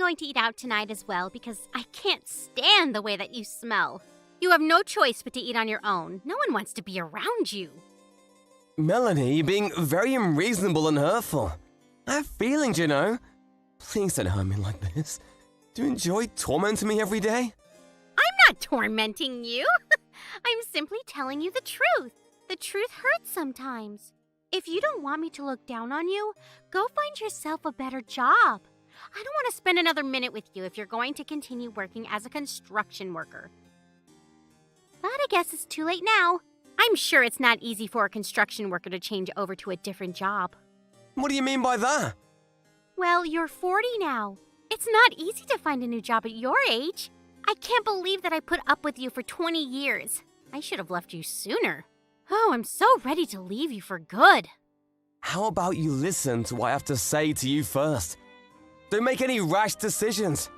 going to eat out tonight as well because I can't stand the way that you smell. You have no choice but to eat on your own. No one wants to be around you. Melanie, you're being very unreasonable and hurtful. I have feelings, you know. Please don't hurt me like this. Do you enjoy tormenting me every day? I'm not tormenting you. I'm simply telling you the truth. The truth hurts sometimes. If you don't want me to look down on you, go find yourself a better job. I don't want to spend another minute with you if you're going to continue working as a construction worker. But I guess it's too late now. I'm sure it's not easy for a construction worker to change over to a different job. What do you mean by that? Well, you're 40 now. It's not easy to find a new job at your age. I can't believe that I put up with you for 20 years. I should have left you sooner. Oh, I'm so ready to leave you for good. How about you listen to what I have to say to you first? Don't make any rash decisions.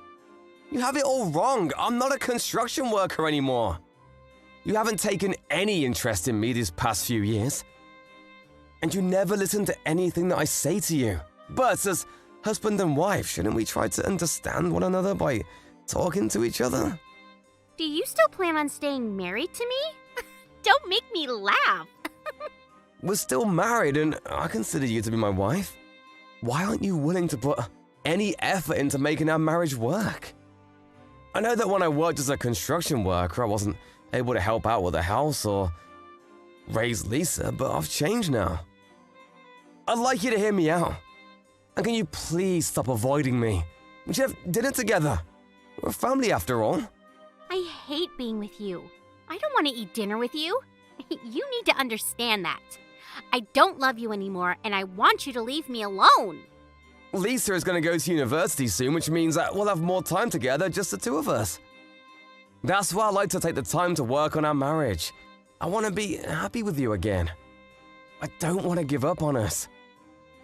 You have it all wrong. I'm not a construction worker anymore. You haven't taken any interest in me these past few years. And you never listen to anything that I say to you. But as husband and wife, shouldn't we try to understand one another by talking to each other? Do you still plan on staying married to me? Don't make me laugh. We're still married and I consider you to be my wife. Why aren't you willing to put any effort into making our marriage work? I know that when I worked as a construction worker, I wasn't able to help out with the house or raise Lisa, but I've changed now. I'd like you to hear me out. And can you please stop avoiding me? We should have dinner together. We're a family after all. I hate being with you. I don't want to eat dinner with you. You need to understand that. I don't love you anymore, and I want you to leave me alone. Lisa is going to go to university soon, which means that we'll have more time together, just the two of us. That's why I like to take the time to work on our marriage. I want to be happy with you again. I don't want to give up on us.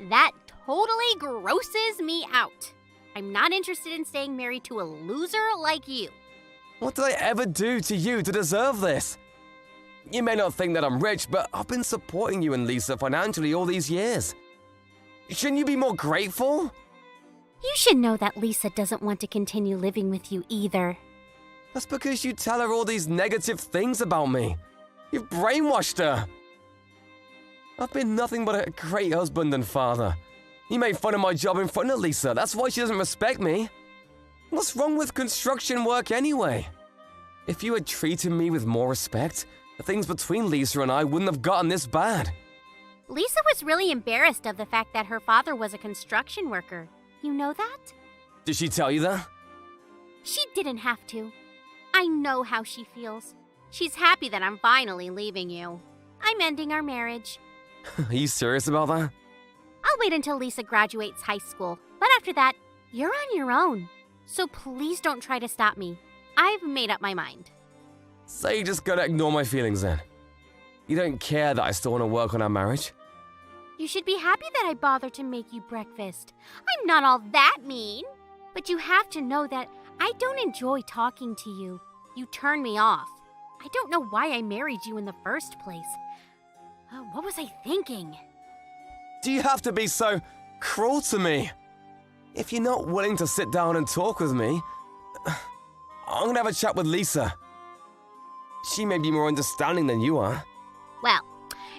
That totally grosses me out. I'm not interested in staying married to a loser like you. What did I ever do to you to deserve this? You may not think that I'm rich, but I've been supporting you and Lisa financially all these years. Shouldn't you be more grateful? You should know that Lisa doesn't want to continue living with you either. That's because you tell her all these negative things about me. You've brainwashed her. I've been nothing but a great husband and father. You made fun of my job in front of Lisa. That's why she doesn't respect me. What's wrong with construction work anyway? If you had treated me with more respect, the things between Lisa and I wouldn't have gotten this bad. Lisa was really embarrassed of the fact that her father was a construction worker. You know that? Did she tell you that? She didn't have to. I know how she feels. She's happy that I'm finally leaving you. I'm ending our marriage. Are you serious about that? I'll wait until Lisa graduates high school, but after that, you're on your own. So please don't try to stop me. I've made up my mind. So you just gotta ignore my feelings then? You don't care that I still want to work on our marriage? You should be happy that I bothered to make you breakfast. I'm not all that mean. But you have to know that I don't enjoy talking to you. You turn me off. I don't know why I married you in the first place. What was I thinking? Do you have to be so cruel to me? If you're not willing to sit down and talk with me, I'm gonna have a chat with Lisa. She may be more understanding than you are. Well,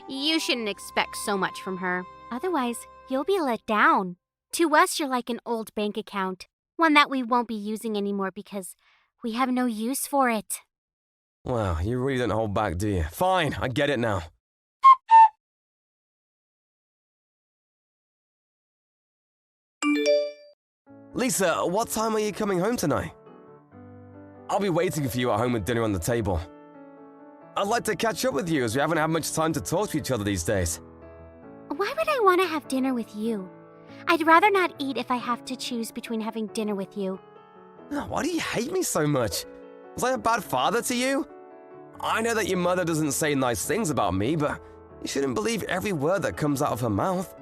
you shouldn't expect so much from her. Otherwise, you'll be let down. To us, you're like an old bank account. One that we won't be using anymore because we have no use for it. Wow, you really don't hold back, do you? Fine, I get it now. Lisa, what time are you coming home tonight? I'll be waiting for you at home with dinner on the table. I'd like to catch up with you as we haven't had much time to talk to each other these days. Why would I want to have dinner with you? I'd rather not eat if I have to choose between having dinner with you. Why do you hate me so much? Was I a bad father to you? I know that your mother doesn't say nice things about me, but you shouldn't believe every word that comes out of her mouth.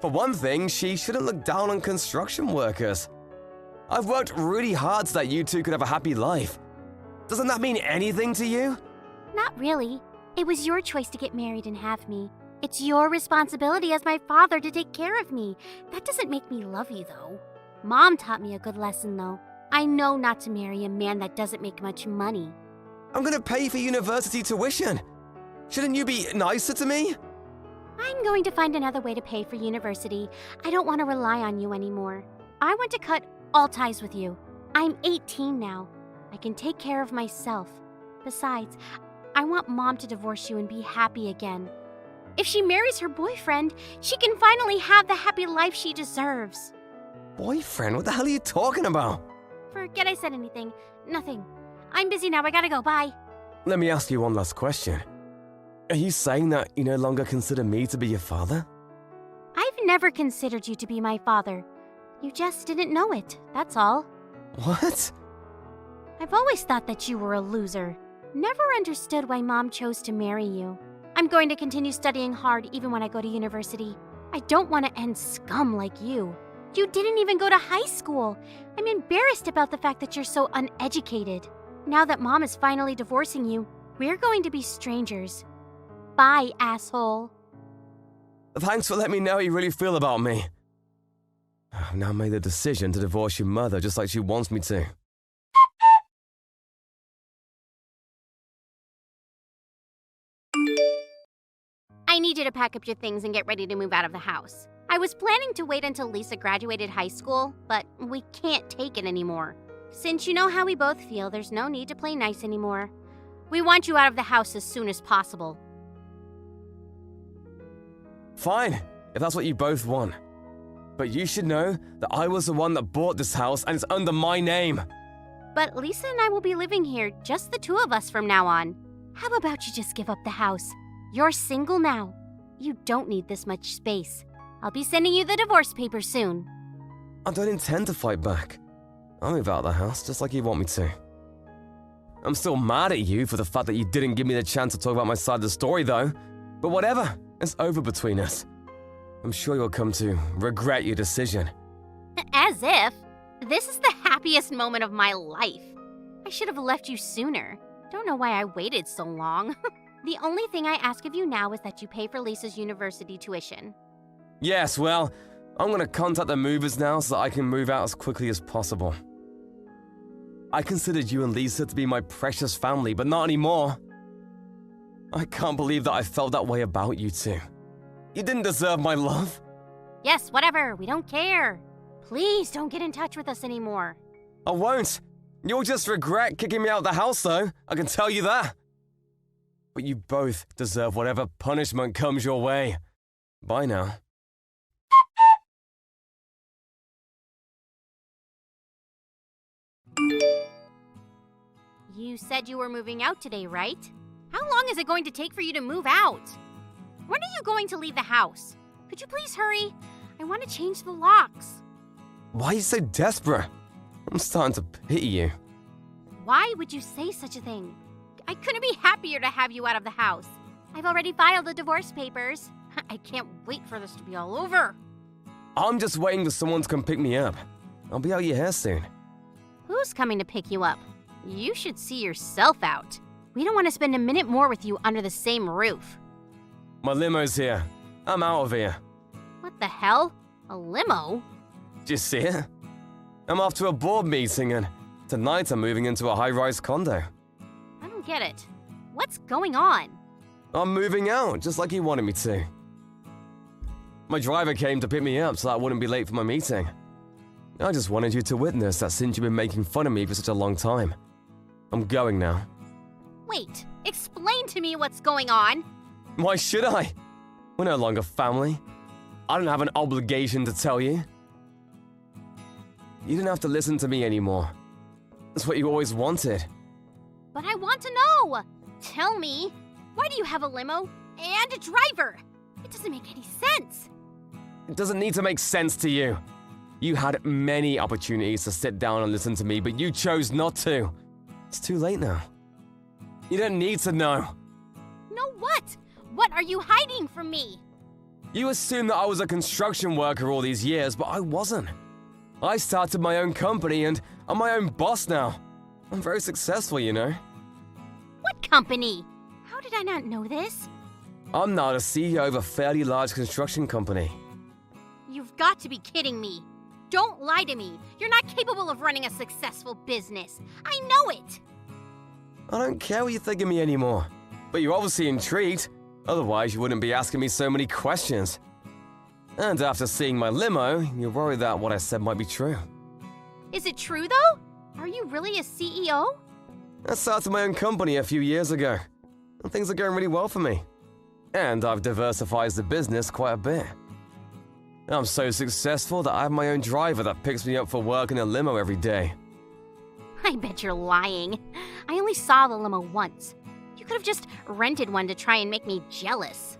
For one thing, she shouldn't look down on construction workers. I've worked really hard so that you two could have a happy life. Doesn't that mean anything to you? Not really. It was your choice to get married and have me. It's your responsibility as my father to take care of me. That doesn't make me love you, though. Mom taught me a good lesson, though. I know not to marry a man that doesn't make much money. I'm gonna pay for university tuition. Shouldn't you be nicer to me? I'm going to find another way to pay for university. I don't want to rely on you anymore. I want to cut all ties with you. I'm 18 now. I can take care of myself. Besides, I want Mom to divorce you and be happy again. If she marries her boyfriend, she can finally have the happy life she deserves. Boyfriend? What the hell are you talking about? Forget I said anything. Nothing. I'm busy now. I gotta go. Bye. Let me ask you one last question. Are you saying that you no longer consider me to be your father? I've never considered you to be my father. You just didn't know it, that's all. What? I've always thought that you were a loser. Never understood why Mom chose to marry you. I'm going to continue studying hard even when I go to university. I don't want to end scum like you. You didn't even go to high school. I'm embarrassed about the fact that you're so uneducated. Now that Mom is finally divorcing you, we're going to be strangers. Bye, asshole. Thanks for letting me know how you really feel about me. I've now made the decision to divorce your mother just like she wants me to. I need you to pack up your things and get ready to move out of the house. I was planning to wait until Lisa graduated high school, but we can't take it anymore. Since you know how we both feel, there's no need to play nice anymore. We want you out of the house as soon as possible. Fine, if that's what you both want. But you should know that I was the one that bought this house and it's under my name. But Lisa and I will be living here, just the two of us from now on. How about you just give up the house? You're single now. You don't need this much space. I'll be sending you the divorce papers soon. I don't intend to fight back. I'll move out of the house just like you want me to. I'm still mad at you for the fact that you didn't give me the chance to talk about my side of the story though. But whatever, it's over between us. I'm sure you'll come to regret your decision. As if. This is the happiest moment of my life. I should have left you sooner. Don't know why I waited so long. The only thing I ask of you now is that you pay for Lisa's university tuition. Yes, well, I'm gonna contact the movers now so that I can move out as quickly as possible. I considered you and Lisa to be my precious family, but not anymore. I can't believe that I felt that way about you two. You didn't deserve my love. Yes, whatever. We don't care. Please don't get in touch with us anymore. I won't. You'll just regret kicking me out of the house, though. I can tell you that. But you both deserve whatever punishment comes your way. Bye now. You said you were moving out today, right? How long is it going to take for you to move out? When are you going to leave the house? Could you please hurry? I want to change the locks. Why are you so desperate? I'm starting to pity you. Why would you say such a thing? I couldn't be happier to have you out of the house. I've already filed the divorce papers. I can't wait for this to be all over. I'm just waiting for someone to come pick me up. I'll be out of your hair soon. Who's coming to pick you up? You should see yourself out. We don't want to spend a minute more with you under the same roof. My limo's here. I'm out of here. What the hell? A limo? Do you see it? I'm off to a board meeting and tonight I'm moving into a high-rise condo. I don't get it. What's going on? I'm moving out, just like you wanted me to. My driver came to pick me up so that I wouldn't be late for my meeting. I just wanted you to witness that since you've been making fun of me for such a long time. I'm going now. Wait, explain to me what's going on. Why should I? We're no longer family. I don't have an obligation to tell you. You didn't have to listen to me anymore. That's what you always wanted. But I want to know. Tell me, why do you have a limo and a driver? It doesn't make any sense. It doesn't need to make sense to you. You had many opportunities to sit down and listen to me, but you chose not to. It's too late now. You don't need to know. Know what? What are you hiding from me? You assumed that I was a construction worker all these years, but I wasn't. I started my own company and I'm my own boss now. I'm very successful, you know. What company? How did I not know this? I'm now the CEO of a fairly large construction company. You've got to be kidding me. Don't lie to me. You're not capable of running a successful business. I know it. I don't care what you think of me anymore. But you're obviously intrigued. Otherwise, you wouldn't be asking me so many questions. And after seeing my limo, you're worried that what I said might be true. Is it true, though? Are you really a CEO? I started my own company a few years ago, and things are going really well for me. And I've diversified the business quite a bit. I'm so successful that I have my own driver that picks me up for work in a limo every day. I bet you're lying. I only saw the limo once. You could have just rented one to try and make me jealous.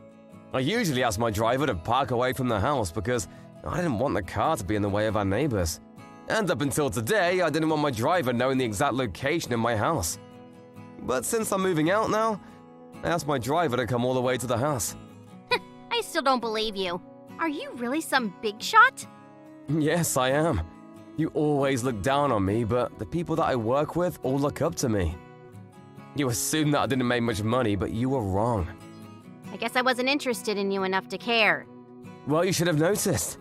I usually ask my driver to park away from the house because I didn't want the car to be in the way of our neighbors. And up until today, I didn't want my driver knowing the exact location of my house. But since I'm moving out now, I asked my driver to come all the way to the house. I still don't believe you. Are you really some big shot? Yes, I am. You always look down on me, but the people that I work with all look up to me. You assumed that I didn't make much money, but you were wrong. I guess I wasn't interested in you enough to care. Well, you should have noticed.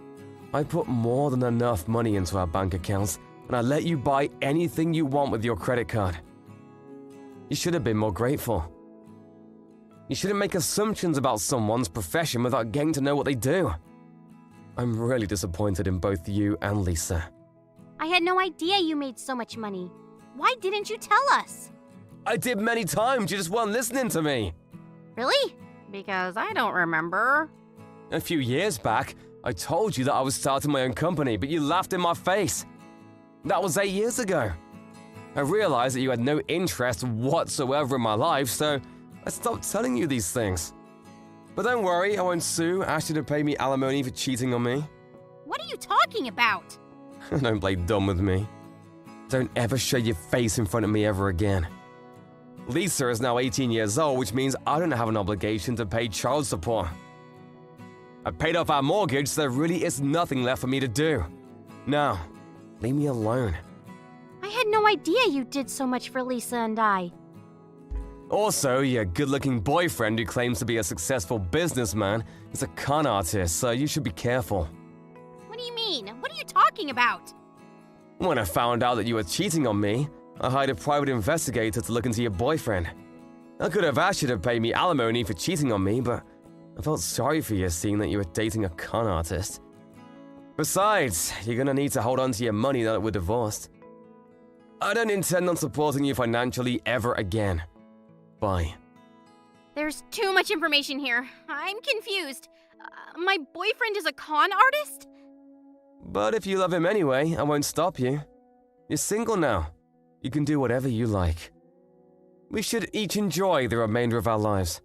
I put more than enough money into our bank accounts, and I let you buy anything you want with your credit card. You should have been more grateful. You shouldn't make assumptions about someone's profession without getting to know what they do. I'm really disappointed in both you and Lisa. I had no idea you made so much money. Why didn't you tell us? I did many times, you just weren't listening to me. Really? Because I don't remember. A few years back, I told you that I was starting my own company, but you laughed in my face. That was 8 years ago. I realized that you had no interest whatsoever in my life, so I stopped telling you these things. But don't worry, I won't sue, ask you to pay me alimony for cheating on me. What are you talking about? Don't play dumb with me. Don't ever show your face in front of me ever again. Lisa is now 18 years old, which means I don't have an obligation to pay child support. I paid off our mortgage, so there really is nothing left for me to do. Now, leave me alone. I had no idea you did so much for Lisa and I. Also, your good-looking boyfriend who claims to be a successful businessman is a con artist, so you should be careful. What do you mean? What are you talking about? When I found out that you were cheating on me, I hired a private investigator to look into your boyfriend. I could have asked you to pay me alimony for cheating on me, but I felt sorry for you seeing that you were dating a con artist. Besides, you're gonna need to hold on to your money now that we're divorced. I don't intend on supporting you financially ever again. Bye. There's too much information here. I'm confused. My boyfriend is a con artist? But if you love him anyway, I won't stop you. You're single now. You can do whatever you like. We should each enjoy the remainder of our lives.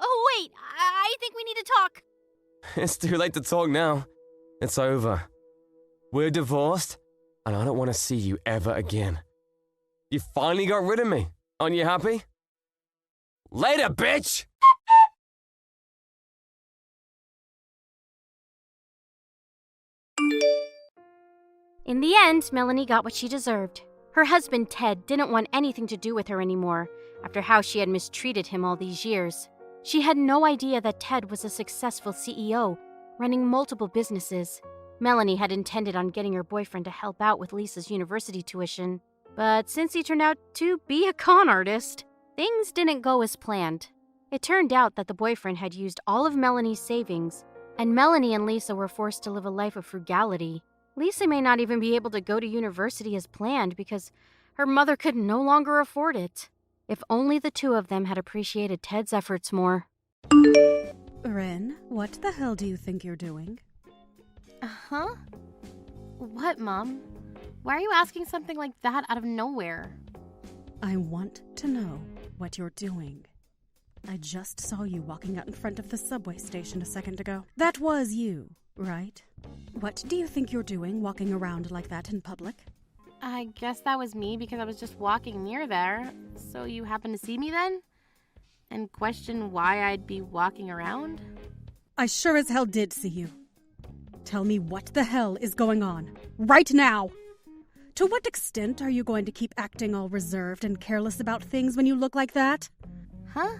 Oh, wait. I think we need to talk. It's too late to talk now. It's over. We're divorced, and I don't want to see you ever again. You finally got rid of me. Aren't you happy? Later, bitch! In the end, Melanie got what she deserved. Her husband, Ted, didn't want anything to do with her anymore after how she had mistreated him all these years. She had no idea that Ted was a successful CEO, running multiple businesses. Melanie had intended on getting her boyfriend to help out with Lisa's university tuition. But since he turned out to be a con artist, things didn't go as planned. It turned out that the boyfriend had used all of Melanie's savings, and Melanie and Lisa were forced to live a life of frugality. Lisa may not even be able to go to university as planned because her mother could no longer afford it. If only the two of them had appreciated Ted's efforts more. Ren, what the hell do you think you're doing? Huh? What, Mom? Why are you asking something like that out of nowhere? I want to know what you're doing. I just saw you walking out in front of the subway station a second ago. That was you, right? What do you think you're doing walking around like that in public? I guess that was me because I was just walking near there. So you happened to see me then? And question why I'd be walking around? I sure as hell did see you. Tell me what the hell is going on. Right now! To what extent are you going to keep acting all reserved and careless about things when you look like that? Huh?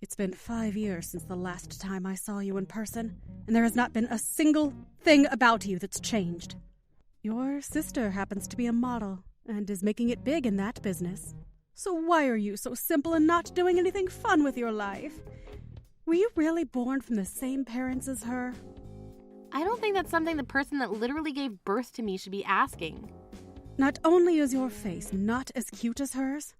It's been 5 years since the last time I saw you in person, and there has not been a single thing about you that's changed. Your sister happens to be a model, and is making it big in that business. So why are you so simple and not doing anything fun with your life? Were you really born from the same parents as her? I don't think that's something the person that literally gave birth to me should be asking. Not only is your face not as cute as hers,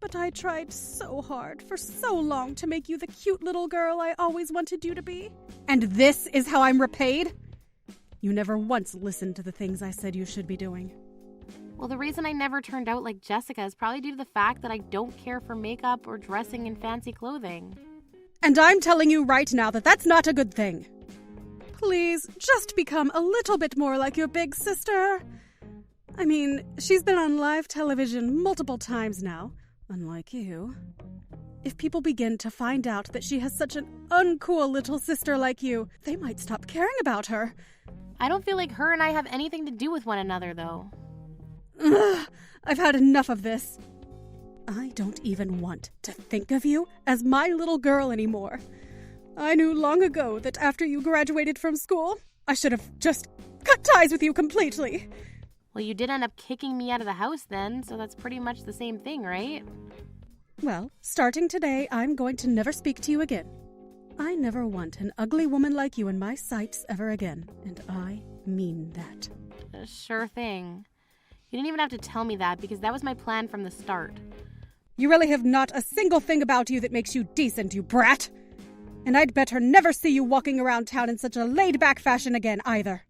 but I tried so hard for so long to make you the cute little girl I always wanted you to be. And this is how I'm repaid? You never once listened to the things I said you should be doing. Well, the reason I never turned out like Jessica is probably due to the fact that I don't care for makeup or dressing in fancy clothing. And I'm telling you right now that that's not a good thing. Please, just become a little bit more like your big sister. I mean, she's been on live television multiple times now. Unlike you. If people begin to find out that she has such an uncool little sister like you, they might stop caring about her. I don't feel like her and I have anything to do with one another, though. Ugh, I've had enough of this. I don't even want to think of you as my little girl anymore. I knew long ago that after you graduated from school, I should have just cut ties with you completely. Well, you did end up kicking me out of the house then, so that's pretty much the same thing, right? Well, starting today, I'm going to never speak to you again. I never want an ugly woman like you in my sights ever again, and I mean that. Sure thing. You didn't even have to tell me that, because that was my plan from the start. You really have not a single thing about you that makes you decent, you brat! And I'd better never see you walking around town in such a laid-back fashion again, either.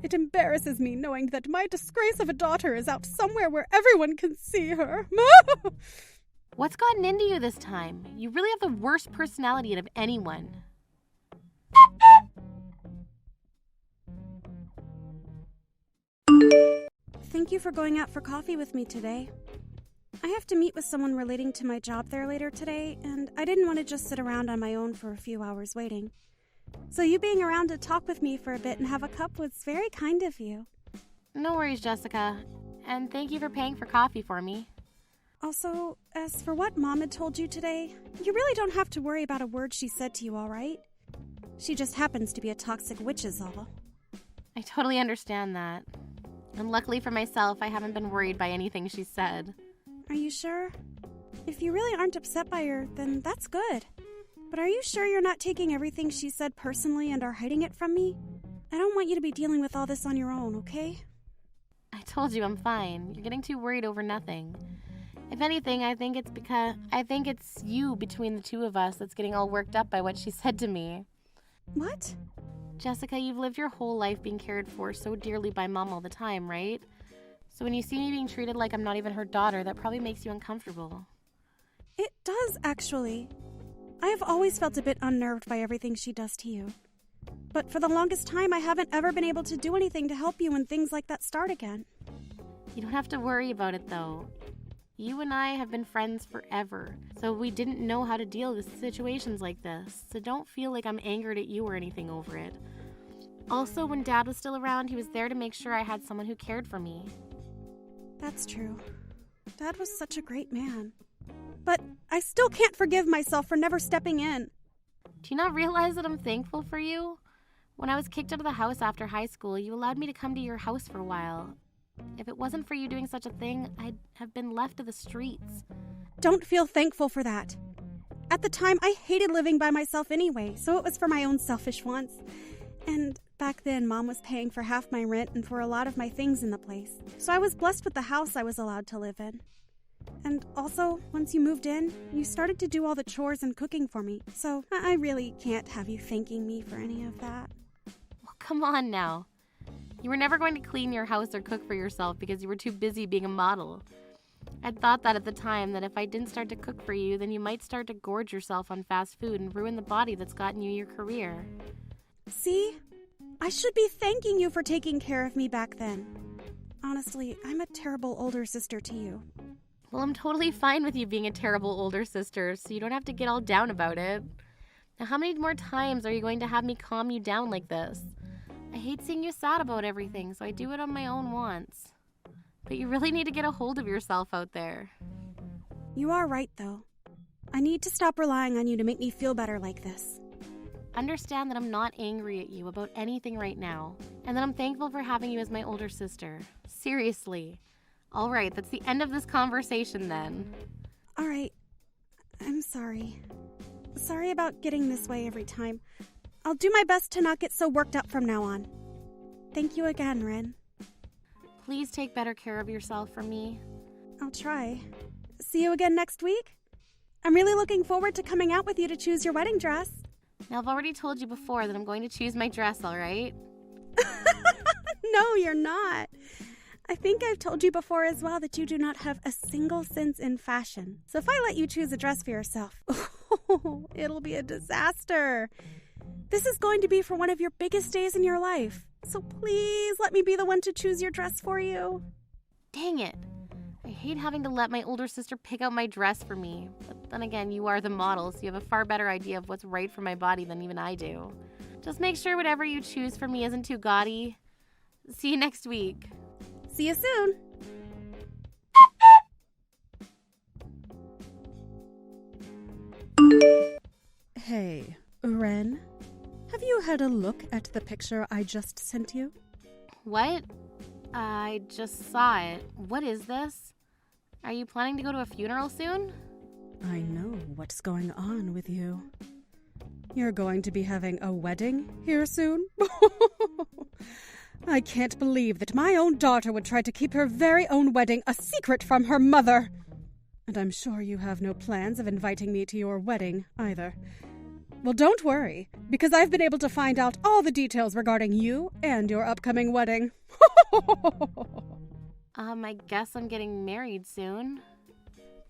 It embarrasses me knowing that my disgrace of a daughter is out somewhere where everyone can see her. What's gotten into you this time? You really have the worst personality out of anyone. Thank you for going out for coffee with me today. I have to meet with someone relating to my job there later today, and I didn't want to just sit around on my own for a few hours waiting. So you being around to talk with me for a bit and have a cup was very kind of you. No worries, Jessica. And thank you for paying for coffee for me. Also, as for what Mom had told you today, you really don't have to worry about a word she said to you, all right? She just happens to be a toxic witch is all. I totally understand that. And luckily for myself, I haven't been worried by anything she said. Are you sure? If you really aren't upset by her, then that's good. But are you sure you're not taking everything she said personally and are hiding it from me? I don't want you to be dealing with all this on your own, okay? I told you I'm fine. You're getting too worried over nothing. If anything, I think it's you between the two of us that's getting all worked up by what she said to me. What? Jessica, you've lived your whole life being cared for so dearly by Mom all the time, right? So when you see me being treated like I'm not even her daughter, that probably makes you uncomfortable. It does, actually. I have always felt a bit unnerved by everything she does to you. But for the longest time, I haven't ever been able to do anything to help you when things like that start again. You don't have to worry about it, though. You and I have been friends forever, so we didn't know how to deal with situations like this, so don't feel like I'm angered at you or anything over it. Also, when Dad was still around, he was there to make sure I had someone who cared for me. That's true. Dad was such a great man. But I still can't forgive myself for never stepping in. Do you not realize that I'm thankful for you? When I was kicked out of the house after high school, you allowed me to come to your house for a while. If it wasn't for you doing such a thing, I'd have been left to the streets. Don't feel thankful for that. At the time, I hated living by myself anyway, so it was for my own selfish wants. And back then, Mom was paying for half my rent and for a lot of my things in the place. So I was blessed with the house I was allowed to live in. And also, once you moved in, you started to do all the chores and cooking for me. So I really can't have you thanking me for any of that. Well, come on now. You were never going to clean your house or cook for yourself because you were too busy being a model. I'd thought that at the time, that if I didn't start to cook for you, then you might start to gorge yourself on fast food and ruin the body that's gotten you your career. See? I should be thanking you for taking care of me back then. Honestly, I'm a terrible older sister to you. Well, I'm totally fine with you being a terrible older sister, so you don't have to get all down about it. Now, how many more times are you going to have me calm you down like this? I hate seeing you sad about everything, so I do it on my own wants. But you really need to get a hold of yourself out there. You are right, though. I need to stop relying on you to make me feel better like this. Understand that I'm not angry at you about anything right now, and that I'm thankful for having you as my older sister. Seriously. All right, that's the end of this conversation then. All right. I'm sorry. Sorry about getting this way every time. I'll do my best to not get so worked up from now on. Thank you again, Ren. Please take better care of yourself for me. I'll try. See you again next week? I'm really looking forward to coming out with you to choose your wedding dress. Now, I've already told you before that I'm going to choose my dress, all right? No, you're not. I think I've told you before as well that you do not have a single sense in fashion. So if I let you choose a dress for yourself, it'll be a disaster. This is going to be for one of your biggest days in your life. So please let me be the one to choose your dress for you. Dang it. I hate having to let my older sister pick out my dress for me. But then again, you are the model, so you have a far better idea of what's right for my body than even I do. Just make sure whatever you choose for me isn't too gaudy. See you next week. See you soon. Hey, Ren, have you had a look at the picture I just sent you? What? I just saw it. What is this? Are you planning to go to a funeral soon? I know what's going on with you. You're going to be having a wedding here soon? I can't believe that my own daughter would try to keep her very own wedding a secret from her mother. And I'm sure you have no plans of inviting me to your wedding either. Well, don't worry, because I've been able to find out all the details regarding you and your upcoming wedding. I guess I'm getting married soon.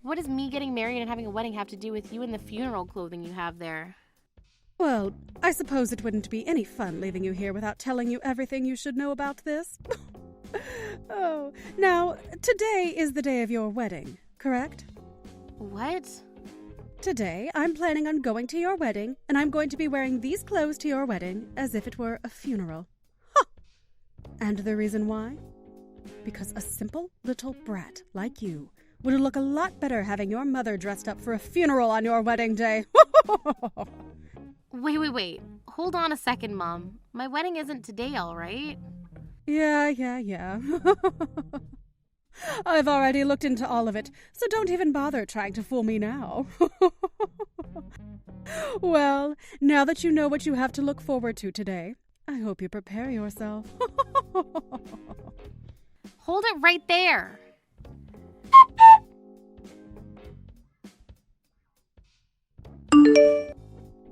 What does me getting married and having a wedding have to do with you and the funeral clothing you have there? Well, I suppose it wouldn't be any fun leaving you here without telling you everything you should know about this. Oh, now, today is the day of your wedding, correct? What? Today, I'm planning on going to your wedding, and I'm going to be wearing these clothes to your wedding as if it were a funeral. Ha! And the reason why? Because a simple little brat like you would look a lot better having your mother dressed up for a funeral on your wedding day. Wait. Hold on a second, Mom. My wedding isn't today, all right? Yeah. I've already looked into all of it, so don't even bother trying to fool me now. Well, now that you know what you have to look forward to today, I hope you prepare yourself. Hold it right there.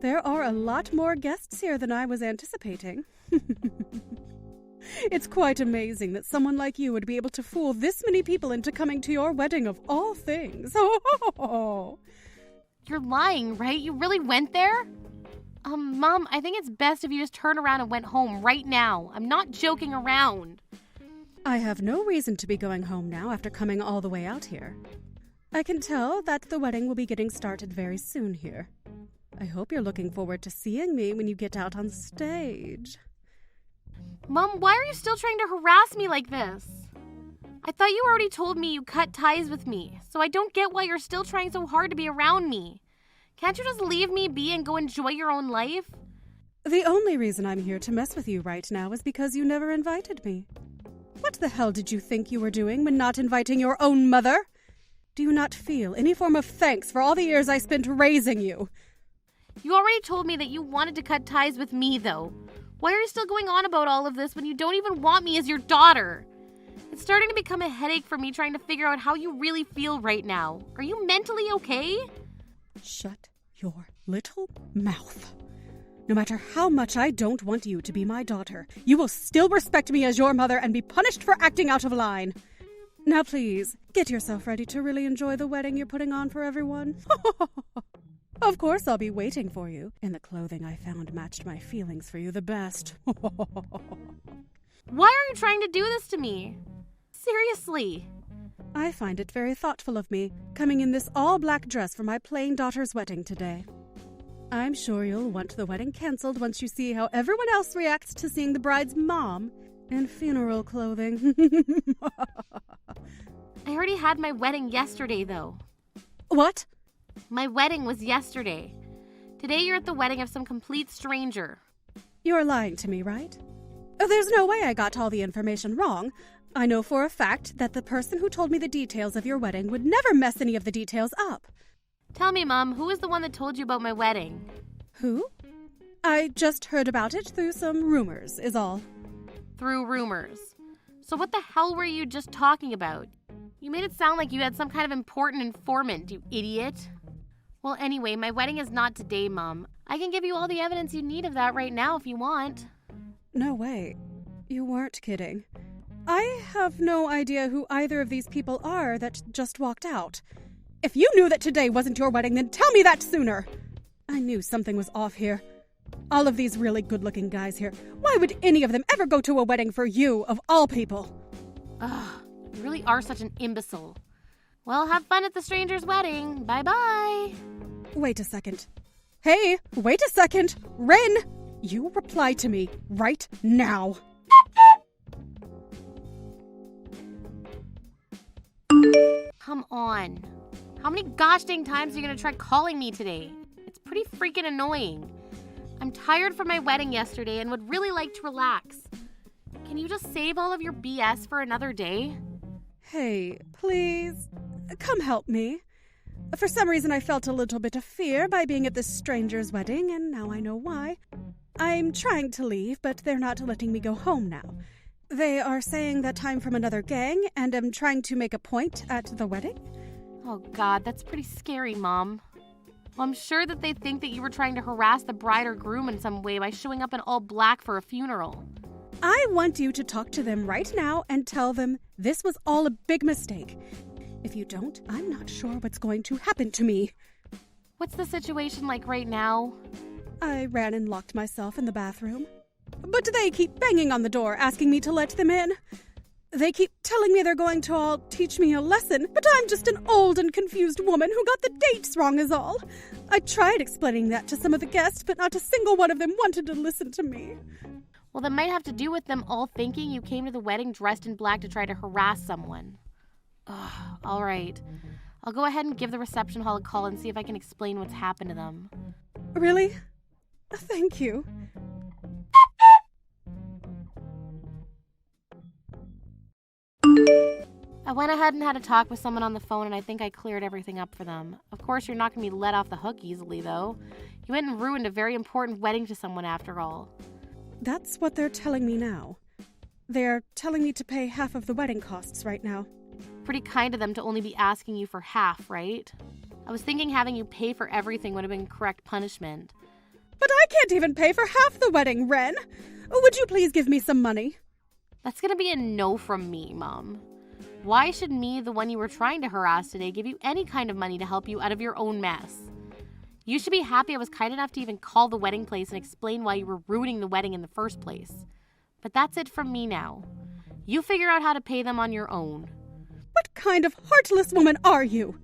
There are a lot more guests here than I was anticipating. It's quite amazing that someone like you would be able to fool this many people into coming to your wedding of all things. You're lying, right? You really went there? Mom, I think it's best if you just turned around and went home right now. I'm not joking around. I have no reason to be going home now after coming all the way out here. I can tell that the wedding will be getting started very soon here. I hope you're looking forward to seeing me when you get out on stage. Mom, why are you still trying to harass me like this? I thought you already told me you cut ties with me, so I don't get why you're still trying so hard to be around me. Can't you just leave me be and go enjoy your own life? The only reason I'm here to mess with you right now is because you never invited me. What the hell did you think you were doing when not inviting your own mother? Do you not feel any form of thanks for all the years I spent raising you? You already told me that you wanted to cut ties with me, though. Why are you still going on about all of this when you don't even want me as your daughter? It's starting to become a headache for me trying to figure out how you really feel right now. Are you mentally okay? Shut your little mouth. No matter how much I don't want you to be my daughter, you will still respect me as your mother and be punished for acting out of line. Now please, get yourself ready to really enjoy the wedding you're putting on for everyone. Of course I'll be waiting for you, and the clothing I found matched my feelings for you the best. Why are you trying to do this to me? Seriously. I find it very thoughtful of me, coming in this all-black dress for my plain daughter's wedding today. I'm sure you'll want the wedding cancelled once you see how everyone else reacts to seeing the bride's mom in funeral clothing. I already had my wedding yesterday, though. What? My wedding was yesterday. Today you're at the wedding of some complete stranger. You're lying to me, right? There's no way I got all the information wrong. I know for a fact that the person who told me the details of your wedding would never mess any of the details up. Tell me, Mom, who was the one that told you about my wedding? Who? I just heard about it through some rumors, is all. Through rumors. So what the hell were you just talking about? You made it sound like you had some kind of important informant, you idiot. Well, anyway, my wedding is not today, Mom. I can give you all the evidence you need of that right now if you want. No way. You weren't kidding. I have no idea who either of these people are that just walked out. If you knew that today wasn't your wedding, then tell me that sooner. I knew something was off here. All of these really good-looking guys here. Why would any of them ever go to a wedding for you, of all people? Ugh, you really are such an imbecile. Well, have fun at the stranger's wedding. Bye-bye. Wait a second. Hey, wait a second. Ren, you reply to me right now. Come on. How many gosh dang times are you going to try calling me today? It's pretty freaking annoying. I'm tired from my wedding yesterday and would really like to relax. Can you just save all of your BS for another day? Hey, please, come help me. For some reason, I felt a little bit of fear by being at this stranger's wedding, and now I know why. I'm trying to leave, but they're not letting me go home now. They are saying that I'm from another gang, and am trying to make a point at the wedding. Oh God, that's pretty scary, Mom. Well, I'm sure that they think that you were trying to harass the bride or groom in some way by showing up in all black for a funeral. I want you to talk to them right now and tell them this was all a big mistake. If you don't, I'm not sure what's going to happen to me. What's the situation like right now? I ran and locked myself in the bathroom. But they keep banging on the door, asking me to let them in. They keep telling me they're going to all teach me a lesson, but I'm just an old and confused woman who got the dates wrong is all. I tried explaining that to some of the guests, but not a single one of them wanted to listen to me. Well, that might have to do with them all thinking you came to the wedding dressed in black to try to harass someone. Ugh, all right. I'll go ahead and give the reception hall a call and see if I can explain what's happened to them. Really? Thank you. I went ahead and had a talk with someone on the phone, and I think I cleared everything up for them. Of course, you're not going to be let off the hook easily, though. You went and ruined a very important wedding to someone after all. That's what they're telling me now. They're telling me to pay half of the wedding costs right now. Pretty kind of them to only be asking you for half, right? I was thinking having you pay for everything would have been correct punishment. But I can't even pay for half the wedding, Ren. Would you please give me some money? That's going to be a no from me, Mom. Why should me, the one you were trying to harass today, give you any kind of money to help you out of your own mess? You should be happy I was kind enough to even call the wedding place and explain why you were ruining the wedding in the first place. But that's it from me now. You figure out how to pay them on your own. What kind of heartless woman are you?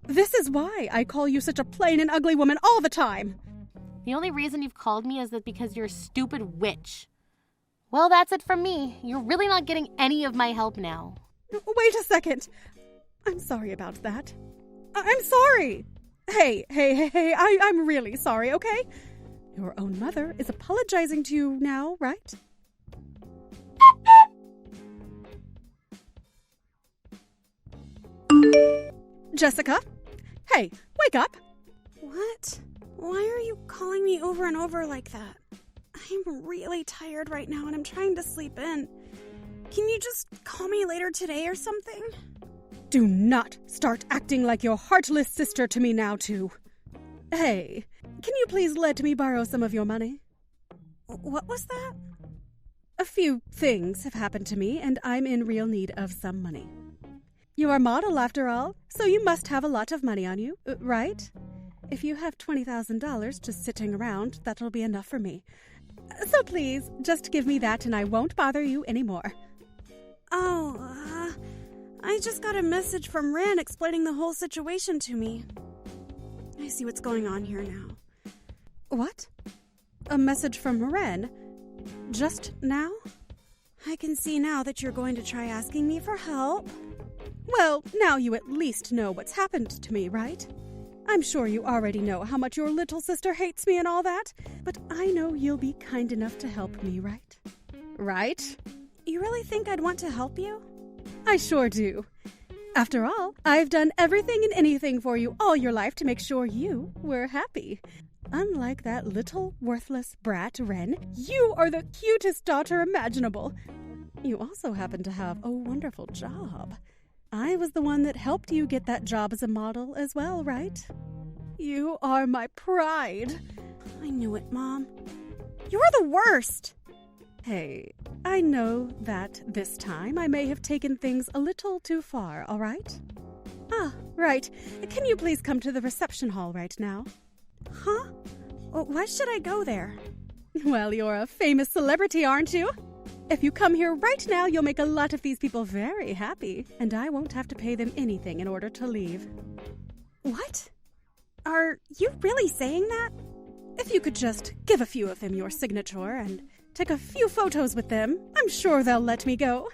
This is why I call you such a plain and ugly woman all the time. The only reason you've called me is that because you're a stupid witch. Well, that's it from me. You're really not getting any of my help now. Wait a second. I'm sorry about that. I'm sorry. Hey, I'm really sorry, okay? Your own mother is apologizing to you now, right? Jessica? Hey, wake up! What? Why are you calling me over and over like that? I'm really tired right now and I'm trying to sleep in. Can you just call me later today or something? Do not start acting like your heartless sister to me now, too. Hey, can you please let me borrow some of your money? What was that? A few things have happened to me, and I'm in real need of some money. You're a model, after all, so you must have a lot of money on you, right? If you have $20,000 just sitting around, that'll be enough for me. So please, just give me that and I won't bother you anymore. I just got a message from Ren explaining the whole situation to me. I see what's going on here now. What? A message from Ren? Just now? I can see now that you're going to try asking me for help. Well, now you at least know what's happened to me, right? I'm sure you already know how much your little sister hates me and all that, but I know you'll be kind enough to help me, right? Right? You really think I'd want to help you? I sure do. After all, I've done everything and anything for you all your life to make sure you were happy. Unlike that little worthless brat, Wren, you are the cutest daughter imaginable. You also happen to have a wonderful job. I was the one that helped you get that job as a model as well, right? You are my pride. I knew it, Mom. You're the worst! Hey, I know that this time I may have taken things a little too far, all right? Ah, right. Can you please come to the reception hall right now? Huh? Why should I go there? Well, you're a famous celebrity, aren't you? If you come here right now, you'll make a lot of these people very happy, and I won't have to pay them anything in order to leave. What? Are you really saying that? If you could just give a few of them your signature and take a few photos with them, I'm sure they'll let me go.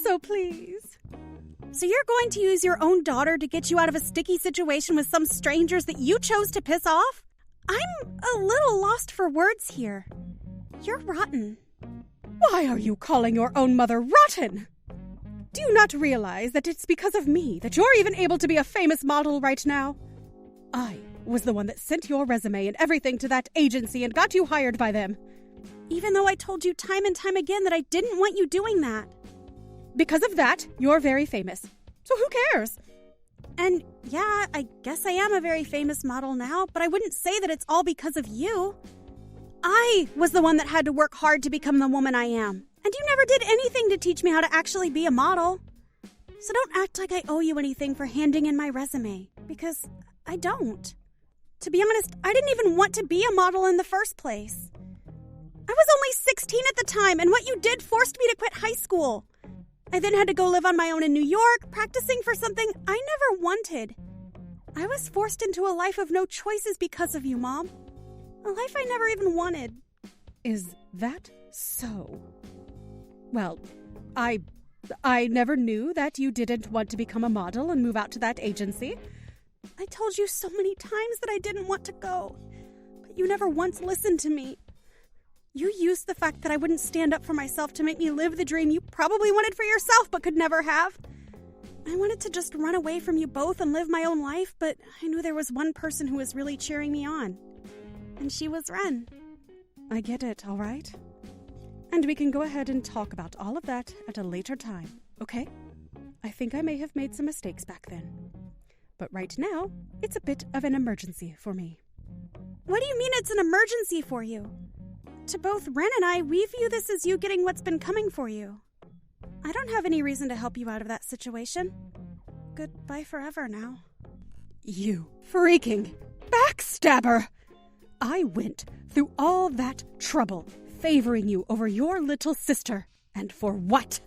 So please. So you're going to use your own daughter to get you out of a sticky situation with some strangers that you chose to piss off? I'm a little lost for words here. You're rotten. Why are you calling your own mother rotten? Do you not realize that it's because of me that you're even able to be a famous model right now? I was the one that sent your resume and everything to that agency and got you hired by them. Even though I told you time and time again that I didn't want you doing that. Because of that, you're very famous. So who cares? And yeah, I guess I am a very famous model now, but I wouldn't say that it's all because of you. I was the one that had to work hard to become the woman I am. And you never did anything to teach me how to actually be a model. So don't act like I owe you anything for handing in my resume, because I don't. To be honest, I didn't even want to be a model in the first place. I was only 16 at the time, and what you did forced me to quit high school. I then had to go live on my own in New York, practicing for something I never wanted. I was forced into a life of no choices because of you, Mom. A life I never even wanted. Is that so? Well, I never knew that you didn't want to become a model and move out to that agency. I told you so many times that I didn't want to go, but you never once listened to me. You used the fact that I wouldn't stand up for myself to make me live the dream you probably wanted for yourself but could never have. I wanted to just run away from you both and live my own life, but I knew there was one person who was really cheering me on. And she was Ren. I get it, all right? And we can go ahead and talk about all of that at a later time, okay? I think I may have made some mistakes back then. But right now, it's a bit of an emergency for me. What do you mean it's an emergency for you? To both Ren and I, we view this as you getting what's been coming for you. I don't have any reason to help you out of that situation. Goodbye forever now. You freaking backstabber! I went through all that trouble, favoring you over your little sister. And for what?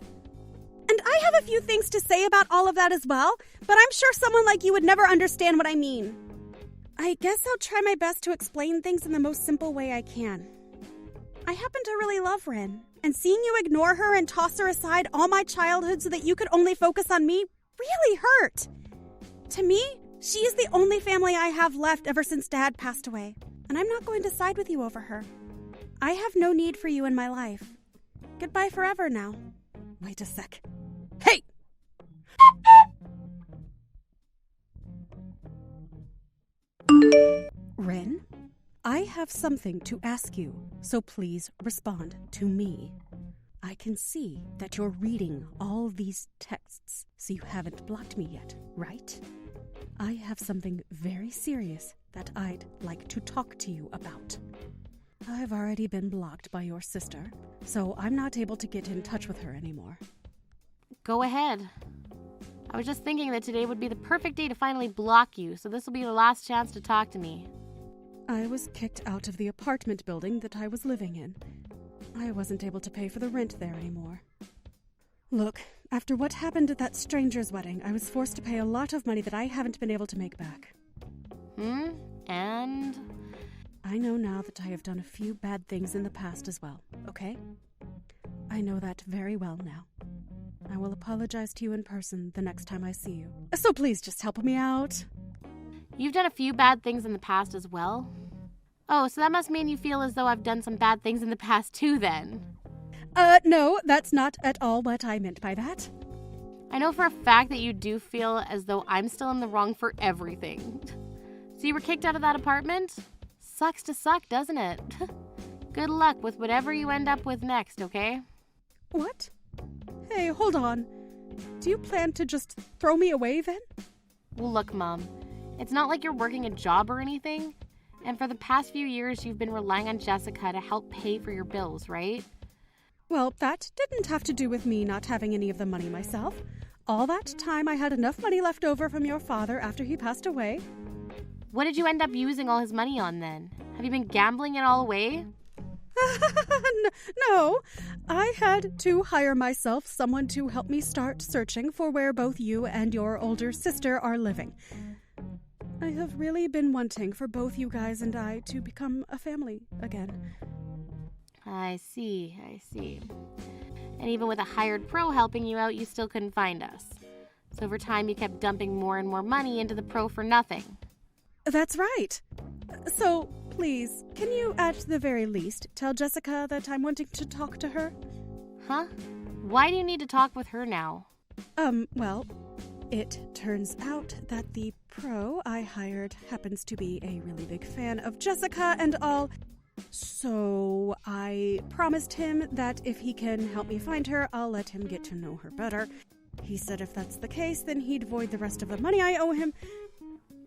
And I have a few things to say about all of that as well, but I'm sure someone like you would never understand what I mean. I guess I'll try my best to explain things in the most simple way I can. I happen to really love Ren, and seeing you ignore her and toss her aside all my childhood so that you could only focus on me really hurt. To me, she is the only family I have left ever since Dad passed away, and I'm not going to side with you over her. I have no need for you in my life. Goodbye forever now. Wait a sec. Hey! Ren, I have something to ask you, so please respond to me. I can see that you're reading all these texts, so you haven't blocked me yet, right? I have something very serious that I'd like to talk to you about. I've already been blocked by your sister, so I'm not able to get in touch with her anymore. Go ahead. I was just thinking that today would be the perfect day to finally block you, so this will be the last chance to talk to me. I was kicked out of the apartment building that I was living in. I wasn't able to pay for the rent there anymore. Look, after what happened at that stranger's wedding, I was forced to pay a lot of money that I haven't been able to make back. And? I know now that I have done a few bad things in the past as well, okay? I know that very well now. I will apologize to you in person the next time I see you. So please just help me out. You've done a few bad things in the past as well. Oh, so that must mean you feel as though I've done some bad things in the past too then. No, that's not at all what I meant by that. I know for a fact that you do feel as though I'm still in the wrong for everything. So you were kicked out of that apartment? Sucks to suck, doesn't it? Good luck with whatever you end up with next, okay? What? Hey, hold on. Do you plan to just throw me away then? Well, look, Mom. It's not like you're working a job or anything. And for the past few years, you've been relying on Jessica to help pay for your bills, right? Well, that didn't have to do with me not having any of the money myself. All that time I had enough money left over from your father after he passed away. What did you end up using all his money on then? Have you been gambling it all away? No, I had to hire myself someone to help me start searching for where both you and your older sister are living. I have really been wanting for both you guys and I to become a family again. I see. And even with a hired pro helping you out, you still couldn't find us. So over time, you kept dumping more and more money into the pro for nothing. That's right. So, please, can you at the very least tell Jessica that I'm wanting to talk to her? Huh? Why do you need to talk with her now? Well, it turns out that the pro I hired happens to be a really big fan of Jessica and all. So I promised him that if he can help me find her, I'll let him get to know her better. He said if that's the case, then he'd void the rest of the money I owe him.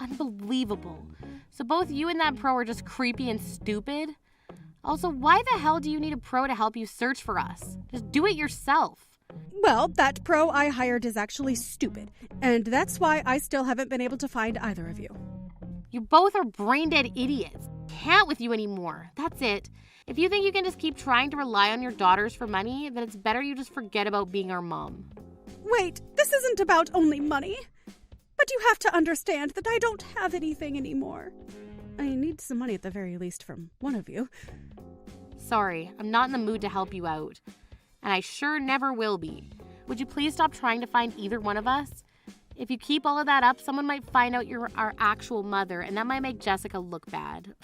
Unbelievable. So both you and that pro are just creepy and stupid? Also, why the hell do you need a pro to help you search for us? Just do it yourself. Well, that pro I hired is actually stupid, and that's why I still haven't been able to find either of you. You both are brain-dead idiots. Can't with you anymore. That's it. If you think you can just keep trying to rely on your daughters for money, then it's better you just forget about being our mom. Wait, this isn't about only money. But you have to understand that I don't have anything anymore. I need some money at the very least from one of you. Sorry, I'm not in the mood to help you out. And I sure never will be. Would you please stop trying to find either one of us? If you keep all of that up, someone might find out you're our actual mother, and that might make Jessica look bad.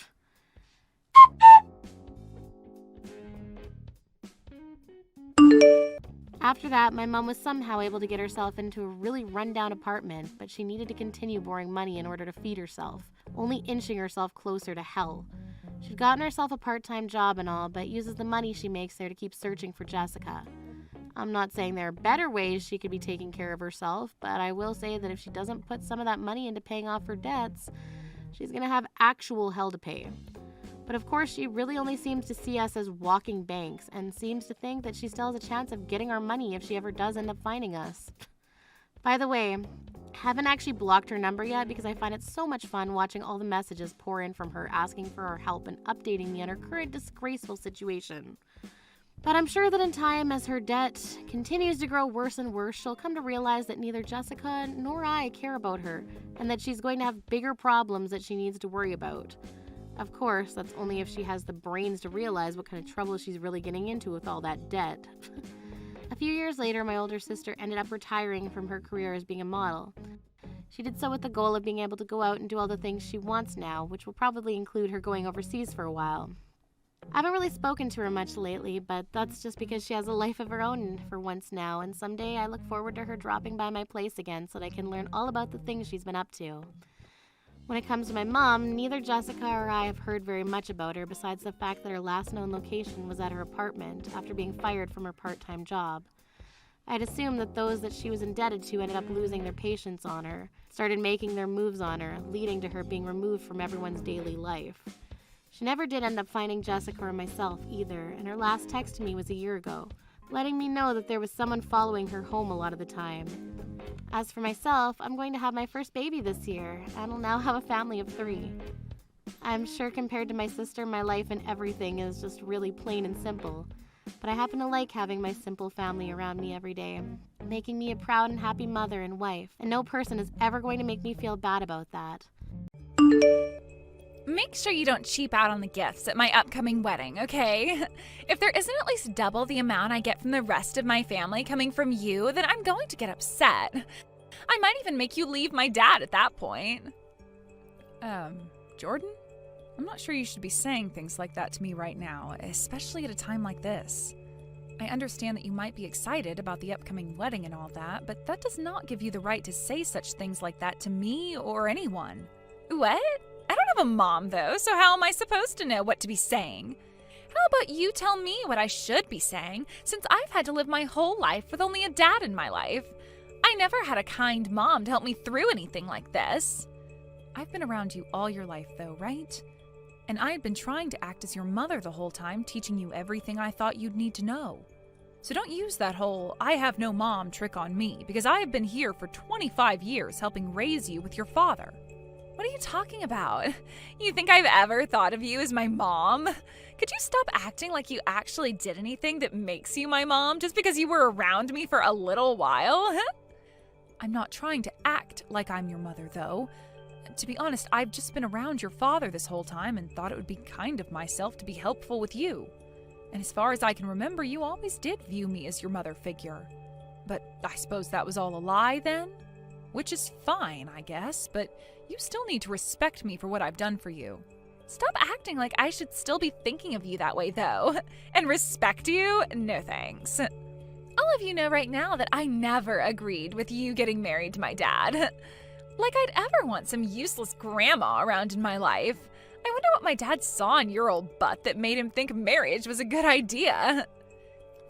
After that, my mom was somehow able to get herself into a really rundown apartment, but she needed to continue borrowing money in order to feed herself, only inching herself closer to hell. She'd gotten herself a part-time job and all, but uses the money she makes there to keep searching for Jessica. I'm not saying there are better ways she could be taking care of herself, but I will say that if she doesn't put some of that money into paying off her debts, she's going to have actual hell to pay. But of course, she really only seems to see us as walking banks and seems to think that she still has a chance of getting our money if she ever does end up finding us. By the way, haven't actually blocked her number yet because I find it so much fun watching all the messages pour in from her asking for our help and updating me on her current disgraceful situation. But I'm sure that in time, as her debt continues to grow worse and worse, she'll come to realize that neither Jessica nor I care about her and that she's going to have bigger problems that she needs to worry about. Of course, that's only if she has the brains to realize what kind of trouble she's really getting into with all that debt. A few years later, my older sister ended up retiring from her career as being a model. She did so with the goal of being able to go out and do all the things she wants now, which will probably include her going overseas for a while. I haven't really spoken to her much lately, but that's just because she has a life of her own for once now, and someday I look forward to her dropping by my place again so that I can learn all about the things she's been up to. When it comes to my mom, neither Jessica or I have heard very much about her besides the fact that her last known location was at her apartment after being fired from her part-time job. I'd assumed that those that she was indebted to ended up losing their patience on her, started making their moves on her, leading to her being removed from everyone's daily life. She never did end up finding Jessica or myself either, and her last text to me was a year ago, letting me know that there was someone following her home a lot of the time. As for myself, I'm going to have my first baby this year, and will now have a family of 3. I'm sure compared to my sister, my life and everything is just really plain and simple, but I happen to like having my simple family around me every day, making me a proud and happy mother and wife, and no person is ever going to make me feel bad about that. Make sure you don't cheap out on the gifts at my upcoming wedding, okay? If there isn't at least double the amount I get from the rest of my family coming from you, then I'm going to get upset. I might even make you leave my dad at that point. Jordan? I'm not sure you should be saying things like that to me right now, especially at a time like this. I understand that you might be excited about the upcoming wedding and all that, but that does not give you the right to say such things like that to me or anyone. What? I don't have a mom, though, so how am I supposed to know what to be saying? How about you tell me what I should be saying, since I've had to live my whole life with only a dad in my life? I never had a kind mom to help me through anything like this. I've been around you all your life, though, right? And I had been trying to act as your mother the whole time, teaching you everything I thought you'd need to know. So don't use that whole "I have no mom" trick on me, because I have been here for 25 years helping raise you with your father. What are you talking about? You think I've ever thought of you as my mom? Could you stop acting like you actually did anything that makes you my mom just because you were around me for a little while? I'm not trying to act like I'm your mother, though. To be honest, I've just been around your father this whole time and thought it would be kind of myself to be helpful with you. And as far as I can remember, you always did view me as your mother figure. But I suppose that was all a lie then? Which is fine, I guess, but you still need to respect me for what I've done for you. Stop acting like I should still be thinking of you that way, though. And respect you? No thanks. All of you know right now that I never agreed with you getting married to my dad. Like I'd ever want some useless grandma around in my life. I wonder what my dad saw in your old butt that made him think marriage was a good idea.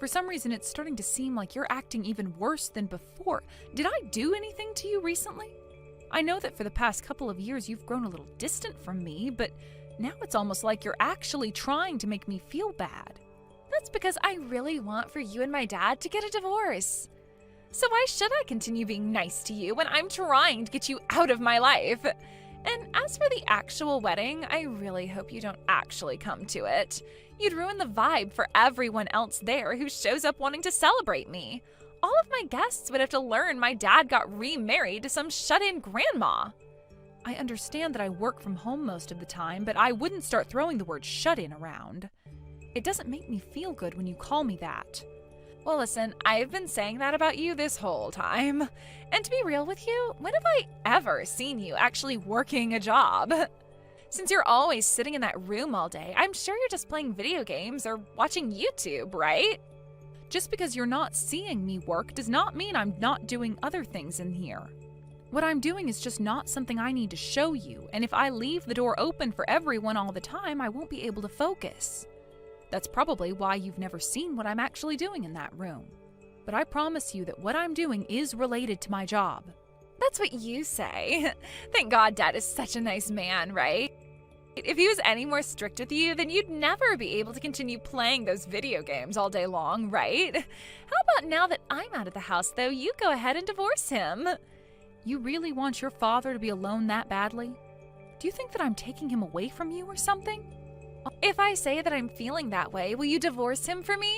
For some reason, it's starting to seem like you're acting even worse than before. Did I do anything to you recently? I know that for the past couple of years you've grown a little distant from me, but now it's almost like you're actually trying to make me feel bad. That's because I really want for you and my dad to get a divorce. So why should I continue being nice to you when I'm trying to get you out of my life? And as for the actual wedding, I really hope you don't actually come to it. You'd ruin the vibe for everyone else there who shows up wanting to celebrate me. All of my guests would have to learn my dad got remarried to some shut-in grandma. I understand that I work from home most of the time, but I wouldn't start throwing the word shut-in around. It doesn't make me feel good when you call me that. Well, listen, I've been saying that about you this whole time. And to be real with you, when have I ever seen you actually working a job? Since you're always sitting in that room all day, I'm sure you're just playing video games or watching YouTube, right? Just because you're not seeing me work does not mean I'm not doing other things in here. What I'm doing is just not something I need to show you, and if I leave the door open for everyone all the time, I won't be able to focus. That's probably why you've never seen what I'm actually doing in that room. But I promise you that what I'm doing is related to my job. That's what you say. Thank God Dad is such a nice man, right? If he was any more strict with you, then you'd never be able to continue playing those video games all day long, right? How about now that I'm out of the house, though, you go ahead and divorce him? You really want your father to be alone that badly? Do you think that I'm taking him away from you or something? If I say that I'm feeling that way, will you divorce him for me?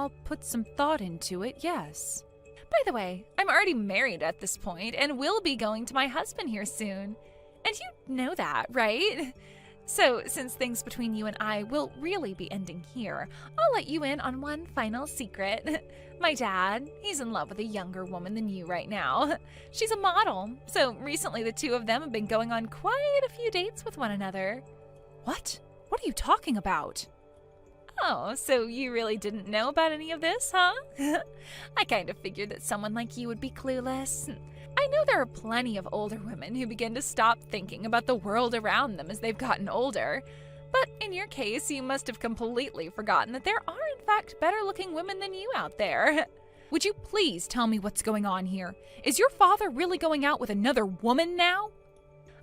I'll put some thought into it, yes. By the way, I'm already married at this point and will be going to my husband here soon. And you know that, right? So, since things between you and I will really be ending here, I'll let you in on one final secret. My dad, he's in love with a younger woman than you right now. She's a model, so recently the two of them have been going on quite a few dates with one another. What? What are you talking about? Oh, so you really didn't know about any of this, huh? I kind of figured that someone like you would be clueless. I know there are plenty of older women who begin to stop thinking about the world around them as they've gotten older. But in your case, you must have completely forgotten that there are in fact better-looking women than you out there. Would you please tell me what's going on here? Is your father really going out with another woman now?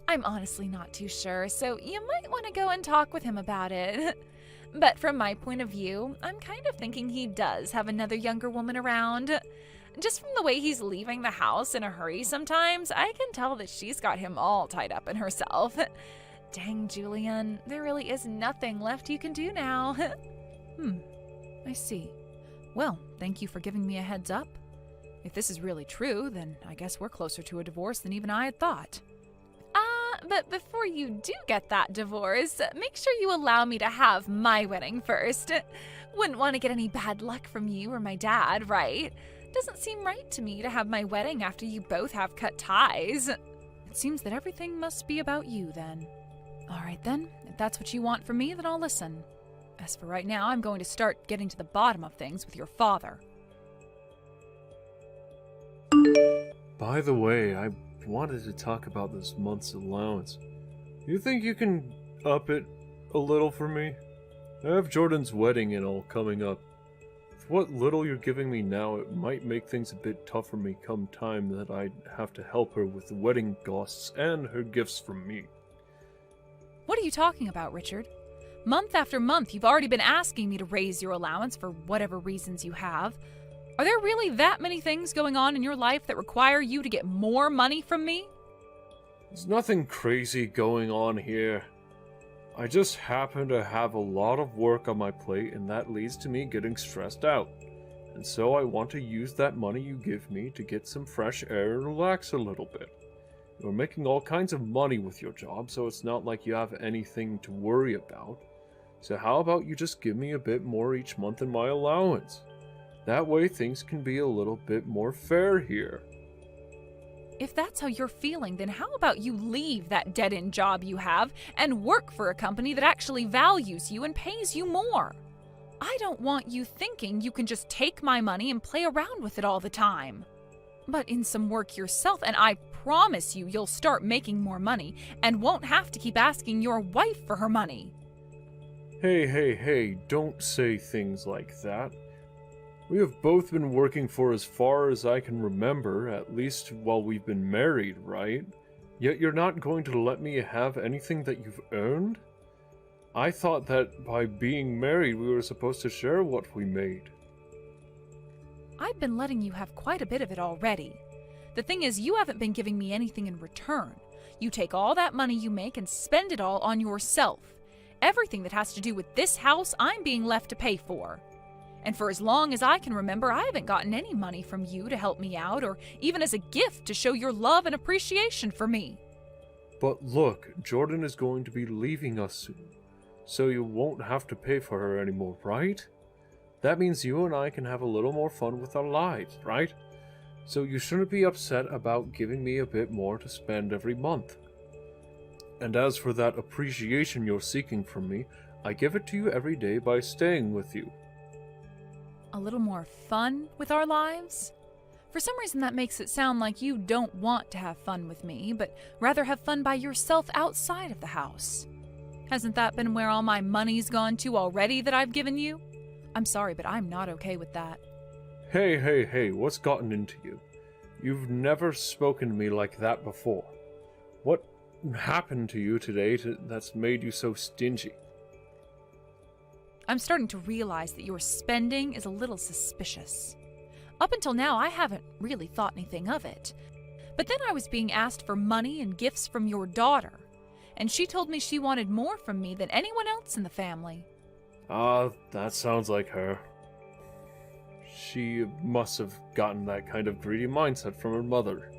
I'm honestly not too sure, so you might want to go and talk with him about it. But from my point of view, I'm kind of thinking he does have another younger woman around. Just from the way he's leaving the house in a hurry sometimes, I can tell that she's got him all tied up in herself. Dang, Julian, there really is nothing left you can do now. I see. Well, thank you for giving me a heads up. If this is really true, then I guess we're closer to a divorce than even I had thought. But before you do get that divorce, make sure you allow me to have my wedding first. Wouldn't want to get any bad luck from you or my dad, right? Doesn't seem right to me to have my wedding after you both have cut ties. It seems that everything must be about you then. All right then, if that's what you want from me, then I'll listen. As for right now, I'm going to start getting to the bottom of things with your father. By the way, I wanted to talk about this month's allowance. You think you can up it a little for me? I have Jordan's wedding and all coming up. With what little you're giving me now, it might make things a bit tough for me come time that I have to help her with the wedding costs and her gifts from me. What are you talking about, Richard? Month after month, you've already been asking me to raise your allowance for whatever reasons you have. Are there really that many things going on in your life that require you to get more money from me? There's nothing crazy going on here. I just happen to have a lot of work on my plate, and that leads to me getting stressed out. And so I want to use that money you give me to get some fresh air and relax a little bit. You're making all kinds of money with your job, so it's not like you have anything to worry about. So how about you just give me a bit more each month in my allowance? That way things can be a little bit more fair here. If that's how you're feeling, then how about you leave that dead-end job you have and work for a company that actually values you and pays you more? I don't want you thinking you can just take my money and play around with it all the time. But in some work yourself, and I promise you'll start making more money and won't have to keep asking your wife for her money. Hey, don't say things like that. We have both been working for as far as I can remember, at least while we've been married, right? Yet you're not going to let me have anything that you've earned? I thought that by being married we were supposed to share what we made. I've been letting you have quite a bit of it already. The thing is, you haven't been giving me anything in return. You take all that money you make and spend it all on yourself. Everything that has to do with this house, I'm being left to pay for. And for as long as I can remember, I haven't gotten any money from you to help me out, or even as a gift to show your love and appreciation for me. But look, Jordan is going to be leaving us soon, so you won't have to pay for her anymore, right? That means you and I can have a little more fun with our lives, right? So you shouldn't be upset about giving me a bit more to spend every month. And as for that appreciation you're seeking from me, I give it to you every day by staying with you. A little more fun with our lives? For some reason that makes it sound like you don't want to have fun with me, but rather have fun by yourself outside of the house. Hasn't that been where all my money's gone to already that I've given you? I'm sorry, but I'm not okay with that. Hey, what's gotten into you? You've never spoken to me like that before. What happened to you today that's made you so stingy? I'm starting to realize that your spending is a little suspicious. Up until now, I haven't really thought anything of it. But then I was being asked for money and gifts from your daughter, and she told me she wanted more from me than anyone else in the family. That sounds like her. She must have gotten that kind of greedy mindset from her mother.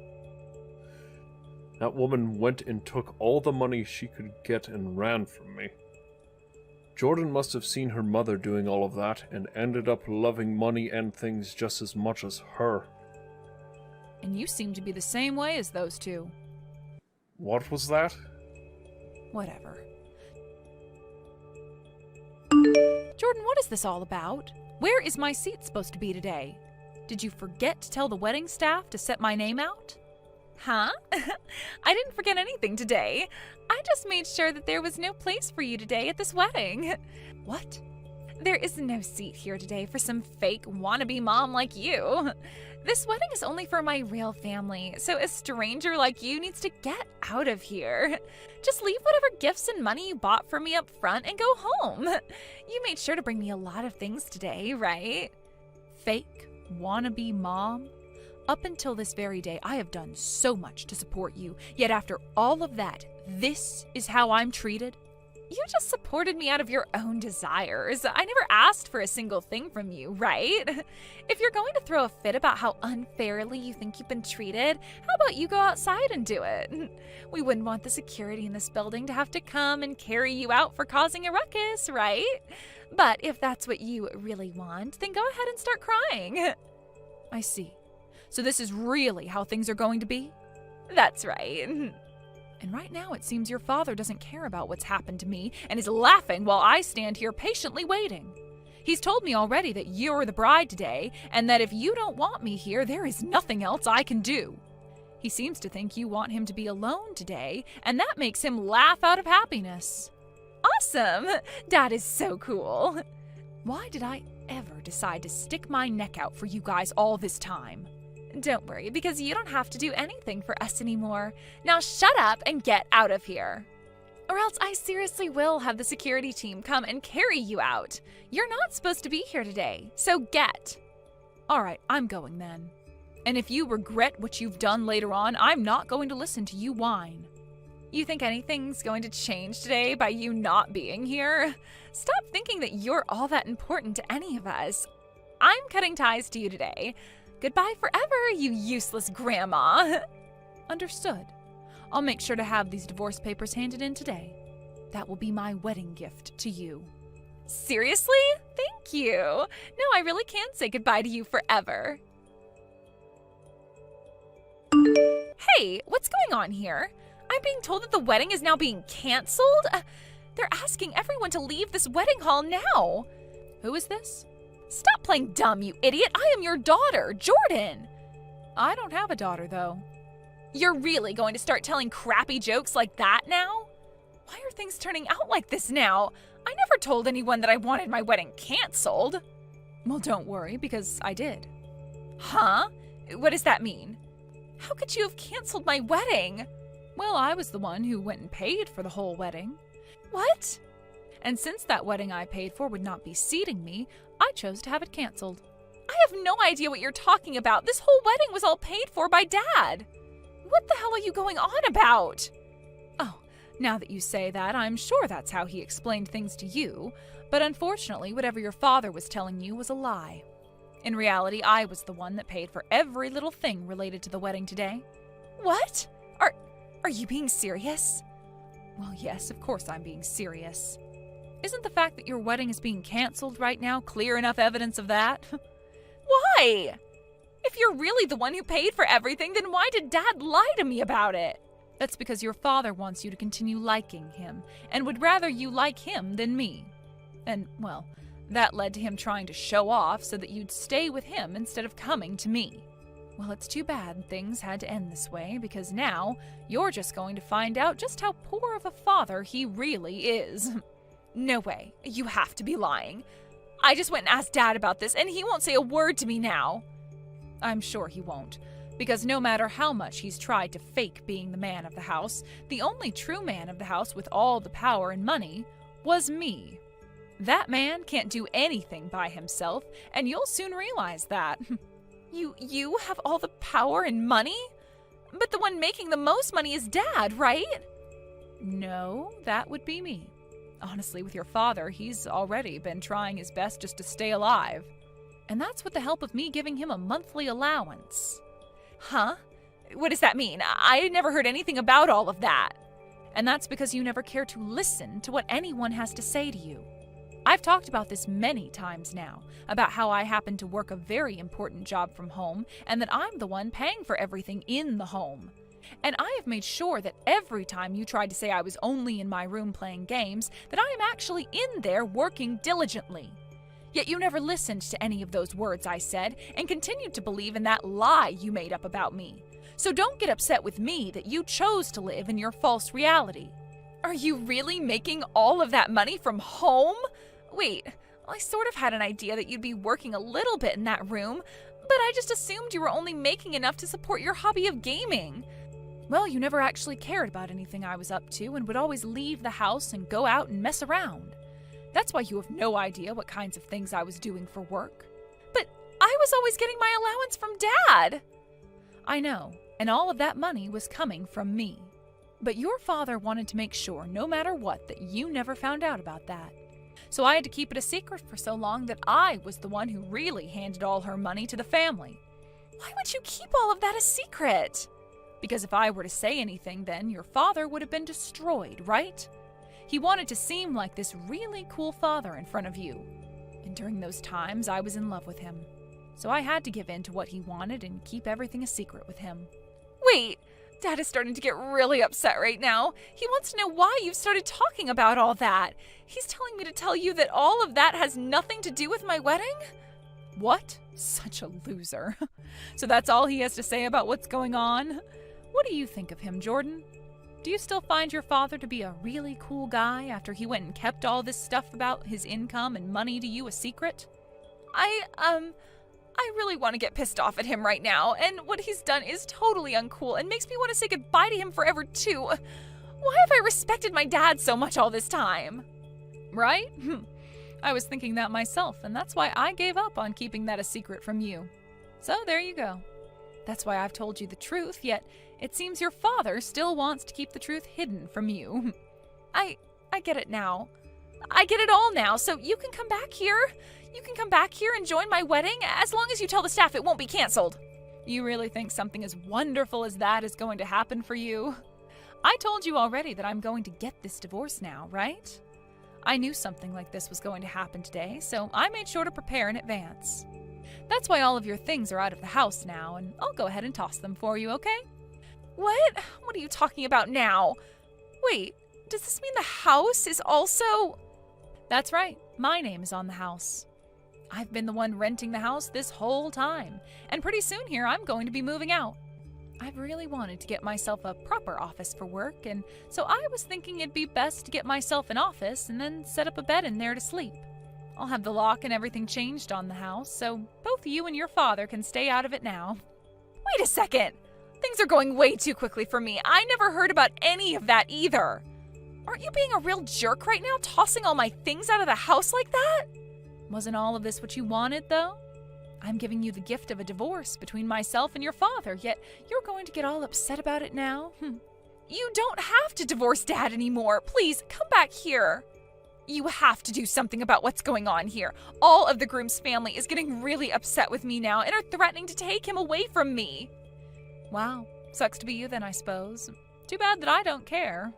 That woman went and took all the money she could get and ran from me. Jordan must have seen her mother doing all of that and ended up loving money and things just as much as her. And you seem to be the same way as those two. What was that? Whatever. Jordan, what is this all about? Where is my seat supposed to be today? Did you forget to tell the wedding staff to set my name out? Huh? I didn't forget anything today. I just made sure that there was no place for you today at this wedding. What? There is no seat here today for some fake wannabe mom like you. This wedding is only for my real family, so a stranger like you needs to get out of here. Just leave whatever gifts and money you bought for me up front and go home. You made sure to bring me a lot of things today, right? Fake wannabe mom? Up until this very day, I have done so much to support you, yet after all of that, this is how I'm treated? You just supported me out of your own desires. I never asked for a single thing from you, right? If you're going to throw a fit about how unfairly you think you've been treated, how about you go outside and do it? We wouldn't want the security in this building to have to come and carry you out for causing a ruckus, right? But if that's what you really want, then go ahead and start crying. I see. So this is really how things are going to be? That's right. And right now it seems your father doesn't care about what's happened to me and is laughing while I stand here patiently waiting. He's told me already that you're the bride today, and that if you don't want me here, there is nothing else I can do. He seems to think you want him to be alone today, and that makes him laugh out of happiness. Awesome! Dad is so cool. Why did I ever decide to stick my neck out for you guys all this time? Don't worry, because you don't have to do anything for us anymore. Now shut up and get out of here. Or else I seriously will have the security team come and carry you out. You're not supposed to be here today, so get. All right, I'm going then. And if you regret what you've done later on, I'm not going to listen to you whine. You think anything's going to change today by you not being here? Stop thinking that you're all that important to any of us. I'm cutting ties to you today. Goodbye forever, you useless grandma. Understood. I'll make sure to have these divorce papers handed in today. That will be my wedding gift to you. Seriously? Thank you. No, I really can say goodbye to you forever. Hey, what's going on here? I'm being told that the wedding is now being canceled? They're asking everyone to leave this wedding hall now. Who is this? Stop playing dumb, you idiot. I am your daughter, Jordan. I don't have a daughter, though. You're really going to start telling crappy jokes like that now? Why are things turning out like this now? I never told anyone that I wanted my wedding canceled. Well, don't worry, because I did. Huh? What does that mean? How could you have canceled my wedding? Well, I was the one who went and paid for the whole wedding. What? And since that wedding I paid for would not be seating me, I chose to have it canceled. I have no idea what you're talking about. This whole wedding was all paid for by Dad. What the hell are you going on about? Oh, now that you say that, I'm sure that's how he explained things to you. But unfortunately, whatever your father was telling you was a lie. In reality, I was the one that paid for every little thing related to the wedding today. What? Are you being serious? Well, yes, of course I'm being serious. Isn't the fact that your wedding is being canceled right now clear enough evidence of that? Why? If you're really the one who paid for everything, then why did Dad lie to me about it? That's because your father wants you to continue liking him, and would rather you like him than me. And, well, that led to him trying to show off so that you'd stay with him instead of coming to me. Well, it's too bad things had to end this way, because now you're just going to find out just how poor of a father he really is. No way. You have to be lying. I just went and asked Dad about this, and he won't say a word to me now. I'm sure he won't, because no matter how much he's tried to fake being the man of the house, the only true man of the house with all the power and money was me. That man can't do anything by himself, and you'll soon realize that. You have all the power and money? But the one making the most money is Dad, right? No, that would be me. Honestly, with your father, he's already been trying his best just to stay alive. And that's with the help of me giving him a monthly allowance. Huh? What does that mean? I never heard anything about all of that. And that's because you never care to listen to what anyone has to say to you. I've talked about this many times now, about how I happen to work a very important job from home, and that I'm the one paying for everything in the home. And I have made sure that every time you tried to say I was only in my room playing games, that I am actually in there working diligently. Yet you never listened to any of those words I said, and continued to believe in that lie you made up about me. So don't get upset with me that you chose to live in your false reality. Are you really making all of that money from home? Wait, I sort of had an idea that you'd be working a little bit in that room, but I just assumed you were only making enough to support your hobby of gaming. Well, you never actually cared about anything I was up to and would always leave the house and go out and mess around. That's why you have no idea what kinds of things I was doing for work. But I was always getting my allowance from Dad. I know, and all of that money was coming from me. But your father wanted to make sure, no matter what, that you never found out about that. So I had to keep it a secret for so long that I was the one who really handed all her money to the family. Why would you keep all of that a secret? Because if I were to say anything, then your father would have been destroyed, right? He wanted to seem like this really cool father in front of you. And during those times, I was in love with him. So I had to give in to what he wanted and keep everything a secret with him. Wait, Dad is starting to get really upset right now. He wants to know why you've started talking about all that. He's telling me to tell you that all of that has nothing to do with my wedding? What? Such a loser. So that's all he has to say about what's going on? What do you think of him, Jordan? Do you still find your father to be a really cool guy after he went and kept all this stuff about his income and money to you a secret? I really want to get pissed off at him right now, and what he's done is totally uncool and makes me want to say goodbye to him forever too. Why have I respected my dad so much all this time? Right? I was thinking that myself, and that's why I gave up on keeping that a secret from you. So there you go. That's why I've told you the truth, yet it seems your father still wants to keep the truth hidden from you. I get it now. I get it all now, so you can come back here. You can come back here and join my wedding as long as you tell the staff it won't be canceled. You really think something as wonderful as that is going to happen for you? I told you already that I'm going to get this divorce now, right? I knew something like this was going to happen today, so I made sure to prepare in advance. That's why all of your things are out of the house now, and I'll go ahead and toss them for you, okay? What? What are you talking about now? Wait, does this mean the house is also... That's right, my name is on the house. I've been the one renting the house this whole time, and pretty soon here I'm going to be moving out. I've really wanted to get myself a proper office for work, and so I was thinking it'd be best to get myself an office and then set up a bed in there to sleep. I'll have the lock and everything changed on the house, so both you and your father can stay out of it now. Wait a second! Things are going way too quickly for me. I never heard about any of that either. Aren't you being a real jerk right now, tossing all my things out of the house like that? Wasn't all of this what you wanted, though? I'm giving you the gift of a divorce between myself and your father, yet you're going to get all upset about it now? You don't have to divorce Dad anymore. Please, come back here. You have to do something about what's going on here. All of the groom's family is getting really upset with me now and are threatening to take him away from me. Wow, sucks to be you then, I suppose. Too bad that I don't care.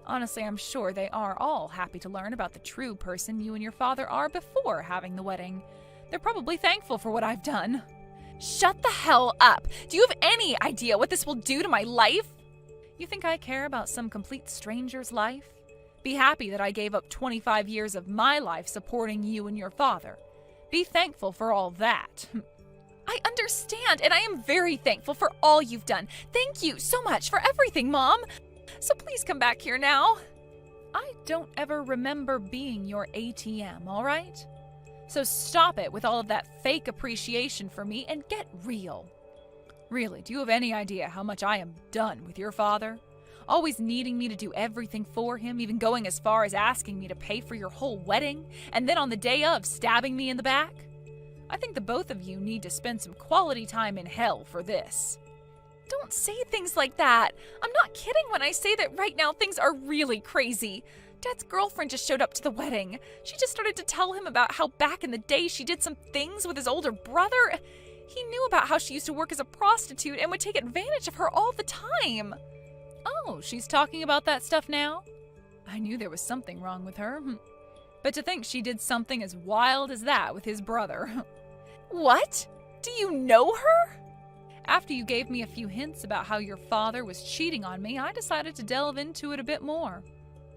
Honestly, I'm sure they are all happy to learn about the true person you and your father are before having the wedding. They're probably thankful for what I've done. Shut the hell up! Do you have any idea what this will do to my life? You think I care about some complete stranger's life? Be happy that I gave up 25 years of my life supporting you and your father. Be thankful for all that. I understand, and I am very thankful for all you've done. Thank you so much for everything, Mom. So please come back here now. I don't ever remember being your ATM, all right? So stop it with all of that fake appreciation for me and get real. Really, do you have any idea how much I am done with your father? Always needing me to do everything for him, even going as far as asking me to pay for your whole wedding, and then on the day of, stabbing me in the back? I think the both of you need to spend some quality time in hell for this. Don't say things like that. I'm not kidding when I say that right now things are really crazy. Dad's girlfriend just showed up to the wedding. She just started to tell him about how back in the day she did some things with his older brother. He knew about how she used to work as a prostitute and would take advantage of her all the time. Oh, she's talking about that stuff now? I knew there was something wrong with her. But to think she did something as wild as that with his brother. What? Do you know her? After you gave me a few hints about how your father was cheating on me, I decided to delve into it a bit more.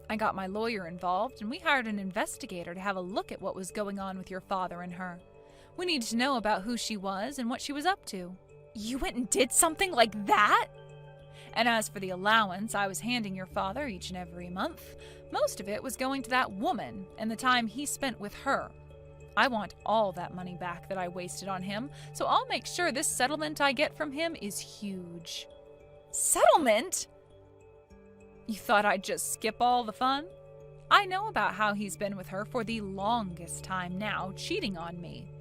I got my lawyer involved, and we hired an investigator to have a look at what was going on with your father and her. We needed to know about who she was and what she was up to. You went and did something like that? And as for the allowance I was handing your father each and every month, most of it was going to that woman and the time he spent with her. I want all that money back that I wasted on him, so I'll make sure this settlement I get from him is huge. Settlement? You thought I'd just skip all the fun? I know about how he's been with her for the longest time now, cheating on me.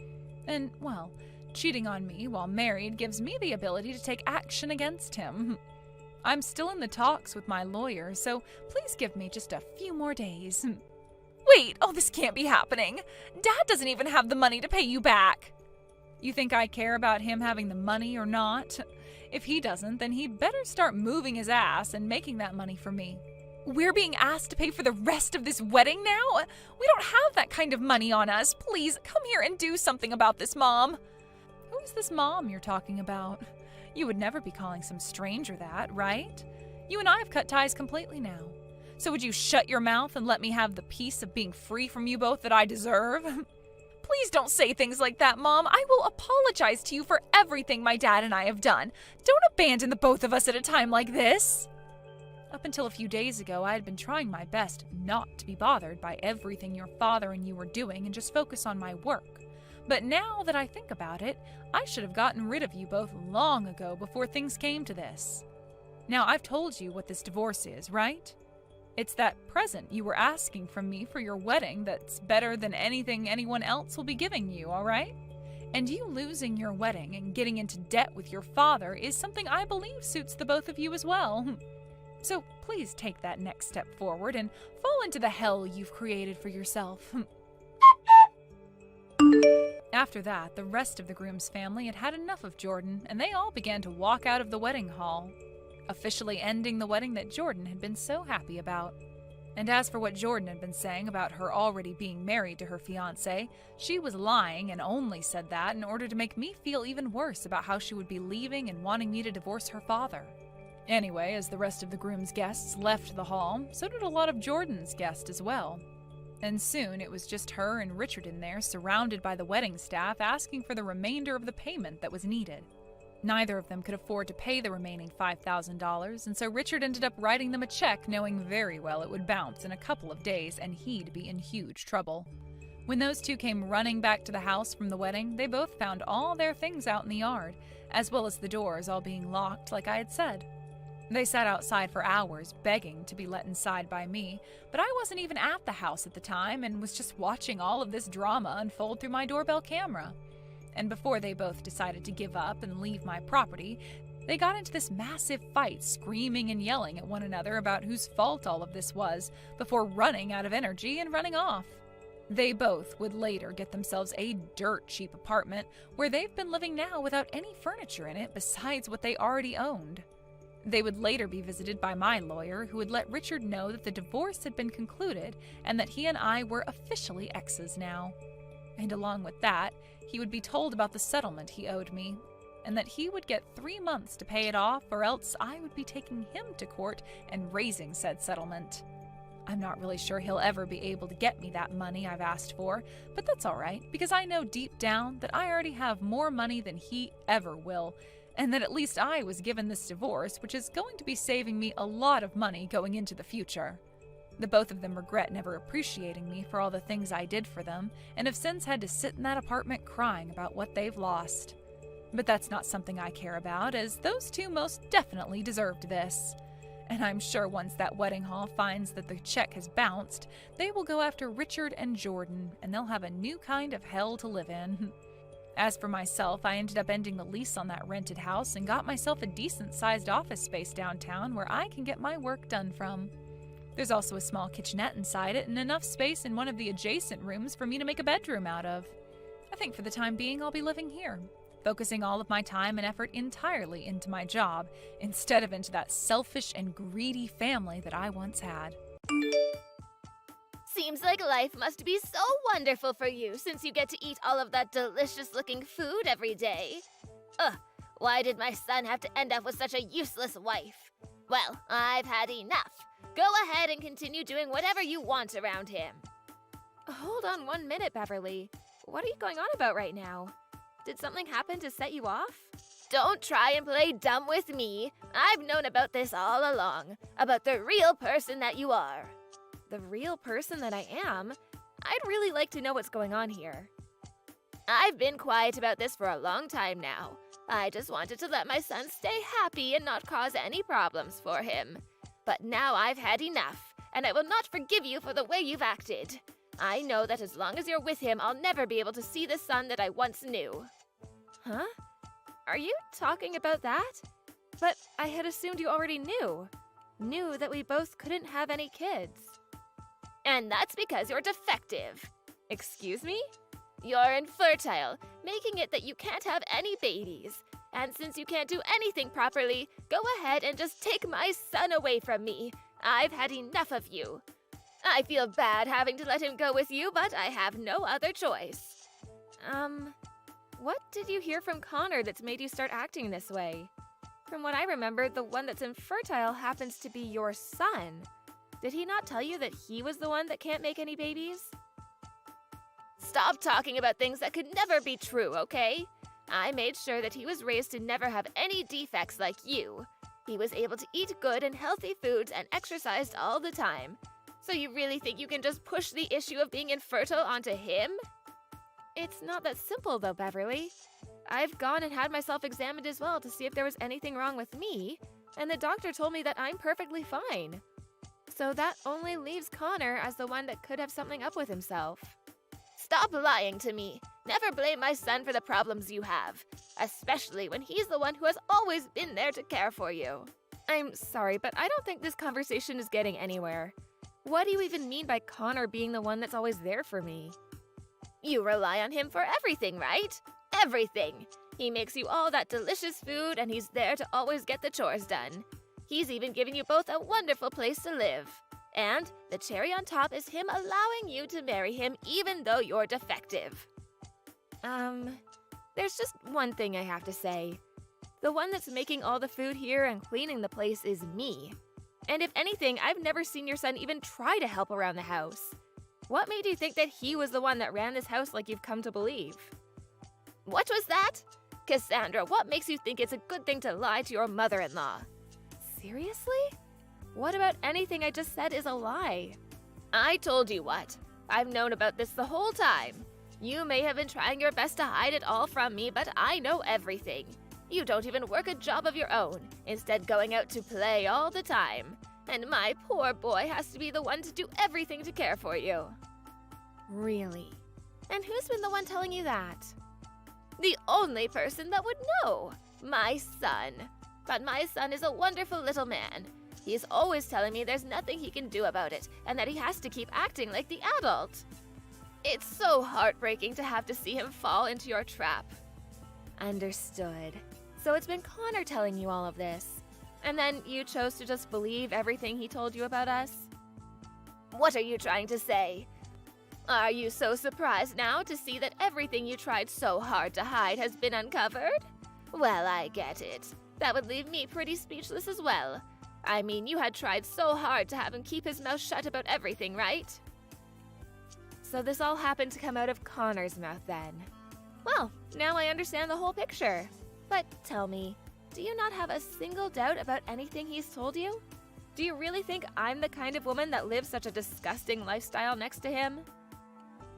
And, well, cheating on me while married gives me the ability to take action against him. I'm still in the talks with my lawyer, so please give me just a few more days. Wait, oh, this can't be happening. Dad doesn't even have the money to pay you back. You think I care about him having the money or not? If he doesn't, then he'd better start moving his ass and making that money for me. We're being asked to pay for the rest of this wedding now? We don't have that kind of money on us. Please, come here and do something about this, Mom. Who is this mom you're talking about? You would never be calling some stranger that, right? You and I have cut ties completely now. So would you shut your mouth and let me have the peace of being free from you both that I deserve? Please don't say things like that, Mom. I will apologize to you for everything my dad and I have done. Don't abandon the both of us at a time like this. Up until a few days ago, I had been trying my best not to be bothered by everything your father and you were doing and just focus on my work. But now that I think about it, I should have gotten rid of you both long ago before things came to this. Now, I've told you what this divorce is, right? It's that present you were asking from me for your wedding that's better than anything anyone else will be giving you, all right? And you losing your wedding and getting into debt with your father is something I believe suits the both of you as well. So please take that next step forward and fall into the hell you've created for yourself. After that, the rest of the groom's family had had enough of Jordan, and they all began to walk out of the wedding hall, officially ending the wedding that Jordan had been so happy about. And as for what Jordan had been saying about her already being married to her fiancé, she was lying and only said that in order to make me feel even worse about how she would be leaving and wanting me to divorce her father. Anyway, as the rest of the groom's guests left the hall, so did a lot of Jordan's guests as well. And soon it was just her and Richard in there, surrounded by the wedding staff, asking for the remainder of the payment that was needed. Neither of them could afford to pay the remaining $5,000, and so Richard ended up writing them a check, knowing very well it would bounce in a couple of days and he'd be in huge trouble. When those two came running back to the house from the wedding, they both found all their things out in the yard, as well as the doors all being locked like I had said. They sat outside for hours, begging to be let inside by me, but I wasn't even at the house at the time and was just watching all of this drama unfold through my doorbell camera. And before they both decided to give up and leave my property, they got into this massive fight, screaming and yelling at one another about whose fault all of this was, before running out of energy and running off. They both would later get themselves a dirt cheap apartment where they've been living now without any furniture in it besides what they already owned. They would later be visited by my lawyer, who would let Richard know that the divorce had been concluded and that he and I were officially exes now. And along with that, he would be told about the settlement he owed me, and that he would get 3 months to pay it off, or else I would be taking him to court and raising said settlement. I'm not really sure he'll ever be able to get me that money I've asked for, but that's all right, because I know deep down that I already have more money than he ever will, and that at least I was given this divorce, which is going to be saving me a lot of money going into the future. The both of them regret never appreciating me for all the things I did for them, and have since had to sit in that apartment crying about what they've lost. But that's not something I care about, as those two most definitely deserved this. And I'm sure once that wedding hall finds that the check has bounced, they will go after Richard and Jordan, and they'll have a new kind of hell to live in. As for myself, I ended up ending the lease on that rented house and got myself a decent-sized office space downtown where I can get my work done from. There's also a small kitchenette inside it and enough space in one of the adjacent rooms for me to make a bedroom out of. I think for the time being I'll be living here, focusing all of my time and effort entirely into my job instead of into that selfish and greedy family that I once had. Seems like life must be so wonderful for you since you get to eat all of that delicious-looking food every day. Ugh, why did my son have to end up with such a useless wife? Well, I've had enough. Go ahead and continue doing whatever you want around him. Hold on 1 minute, Beverly. What are you going on about right now? Did something happen to set you off? Don't try and play dumb with me. I've known about this all along, about the real person that you are. The real person that I am? I'd really like to know what's going on here. I've been quiet about this for a long time now. I just wanted to let my son stay happy and not cause any problems for him. But now I've had enough, and I will not forgive you for the way you've acted. I know that as long as you're with him, I'll never be able to see the son that I once knew. Huh? Are you talking about that? But I had assumed you already knew. Knew that we both couldn't have any kids. And that's because you're defective. Excuse me? You're infertile, making it that you can't have any babies. And since you can't do anything properly, go ahead and just take my son away from me. I've had enough of you. I feel bad having to let him go with you, but I have no other choice. What did you hear from Connor that's made you start acting this way? From what I remember, the one that's infertile happens to be your son. Did he not tell you that he was the one that can't make any babies? Stop talking about things that could never be true, okay? I made sure that he was raised to never have any defects like you. He was able to eat good and healthy foods and exercised all the time. So you really think you can just push the issue of being infertile onto him? It's not that simple though, Beverly. I've gone and had myself examined as well to see if there was anything wrong with me, and the doctor told me that I'm perfectly fine. So that only leaves Connor as the one that could have something up with himself. Stop lying to me. Never blame my son for the problems you have, especially when he's the one who has always been there to care for you. I'm sorry, but I don't think this conversation is getting anywhere. What do you even mean by Connor being the one that's always there for me? You rely on him for everything, right? Everything. He makes you all that delicious food, and he's there to always get the chores done. He's even given you both a wonderful place to live. And the cherry on top is him allowing you to marry him even though you're defective. There's just one thing I have to say. The one that's making all the food here and cleaning the place is me. And if anything, I've never seen your son even try to help around the house. What made you think that he was the one that ran this house like you've come to believe? What was that? Cassandra, what makes you think it's a good thing to lie to your mother-in-law? Seriously? What about anything I just said is a lie? I told you what. I've known about this the whole time. You may have been trying your best to hide it all from me, but I know everything. You don't even work a job of your own, instead going out to play all the time. And my poor boy has to be the one to do everything to care for you. Really? And who's been the one telling you that? The only person that would know. My son. But my son is a wonderful little man. He's always telling me there's nothing he can do about it, and that he has to keep acting like the adult. It's so heartbreaking to have to see him fall into your trap. Understood. So it's been Connor telling you all of this. And then you chose to just believe everything he told you about us? What are you trying to say? Are you so surprised now to see that everything you tried so hard to hide has been uncovered? Well, I get it. That would leave me pretty speechless as well. I mean, you had tried so hard to have him keep his mouth shut about everything, right? So this all happened to come out of Connor's mouth then. Well, now I understand the whole picture. But tell me, do you not have a single doubt about anything he's told you? Do you really think I'm the kind of woman that lives such a disgusting lifestyle next to him?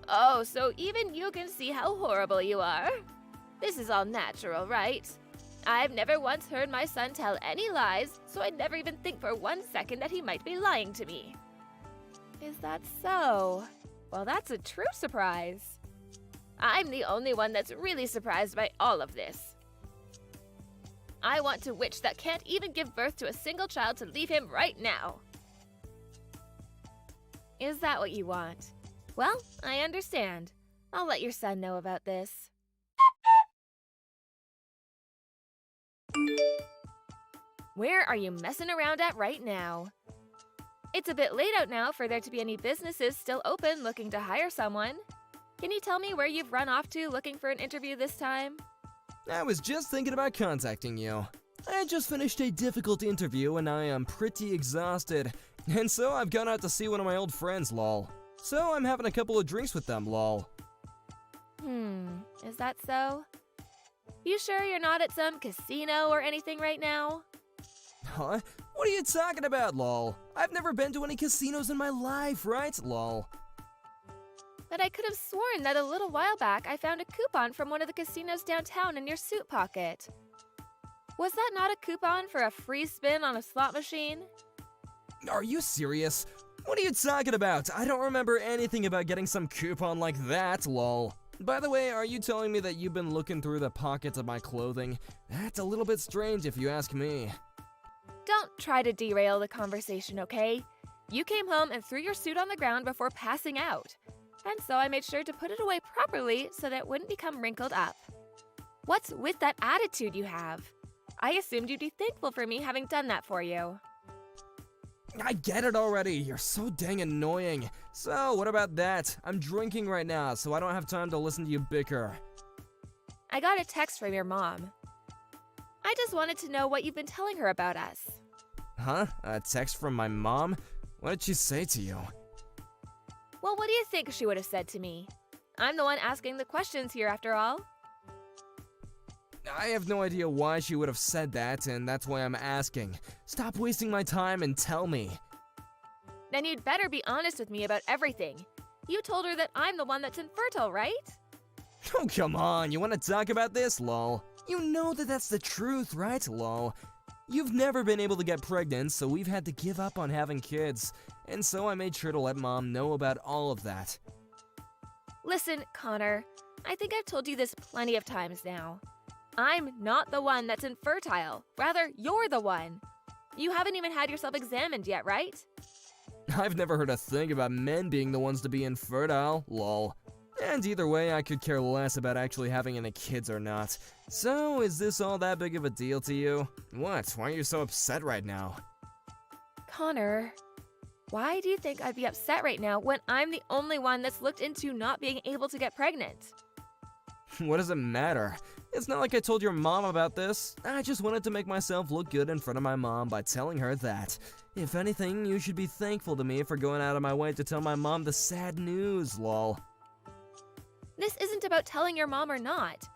Oh, so even you can see how horrible you are? This is all natural, right? I've never once heard my son tell any lies, so I'd never even think for 1 second that he might be lying to me. Is that so? Well, that's a true surprise. I'm the only one that's really surprised by all of this. I want a witch that can't even give birth to a single child to leave him right now. Is that what you want? Well, I understand. I'll let your son know about this. Where are you messing around at right now? It's a bit late out now for there to be any businesses still open looking to hire someone. Can you tell me where you've run off to looking for an interview this time? I was just thinking about contacting you. I just finished a difficult interview and I am pretty exhausted. And so I've gone out to see one of my old friends, lol. So I'm having a couple of drinks with them, lol. Is that so? You sure you're not at some casino or anything right now? Huh? What are you talking about, lol? I've never been to any casinos in my life, right, lol? But I could have sworn that a little while back I found a coupon from one of the casinos downtown in your suit pocket. Was that not a coupon for a free spin on a slot machine? Are you serious? What are you talking about? I don't remember anything about getting some coupon like that, lol. By the way, are you telling me that you've been looking through the pockets of my clothing? That's a little bit strange if you ask me. Don't try to derail the conversation, okay? You came home and threw your suit on the ground before passing out. And so I made sure to put it away properly so that it wouldn't become wrinkled up. What's with that attitude you have? I assumed you'd be thankful for me having done that for you. I get it already. You're so dang annoying. So, what about that? I'm drinking right now, so I don't have time to listen to you bicker. I got a text from your mom. I just wanted to know what you've been telling her about us. Huh? A text from my mom? What did she say to you? Well, what do you think she would have said to me? I'm the one asking the questions here after all. I have no idea why she would have said that, and that's why I'm asking. Stop wasting my time and tell me. Then you'd better be honest with me about everything. You told her that I'm the one that's infertile, right? Oh, come on, you want to talk about this, lol? You know that that's the truth, right, lol? You've never been able to get pregnant, so we've had to give up on having kids. And so I made sure to let Mom know about all of that. Listen, Connor, I think I've told you this plenty of times now. I'm not the one that's infertile. Rather, you're the one. You haven't even had yourself examined yet, right? I've never heard a thing about men being the ones to be infertile, lol. And either way, I could care less about actually having any kids or not. So, is this all that big of a deal to you? What? Why are you so upset right now? Connor, why do you think I'd be upset right now when I'm the only one that's looked into not being able to get pregnant? What does it matter? It's not like I told your mom about this. I just wanted to make myself look good in front of my mom by telling her that. If anything, you should be thankful to me for going out of my way to tell my mom the sad news, lol. This isn't about telling your mom or not.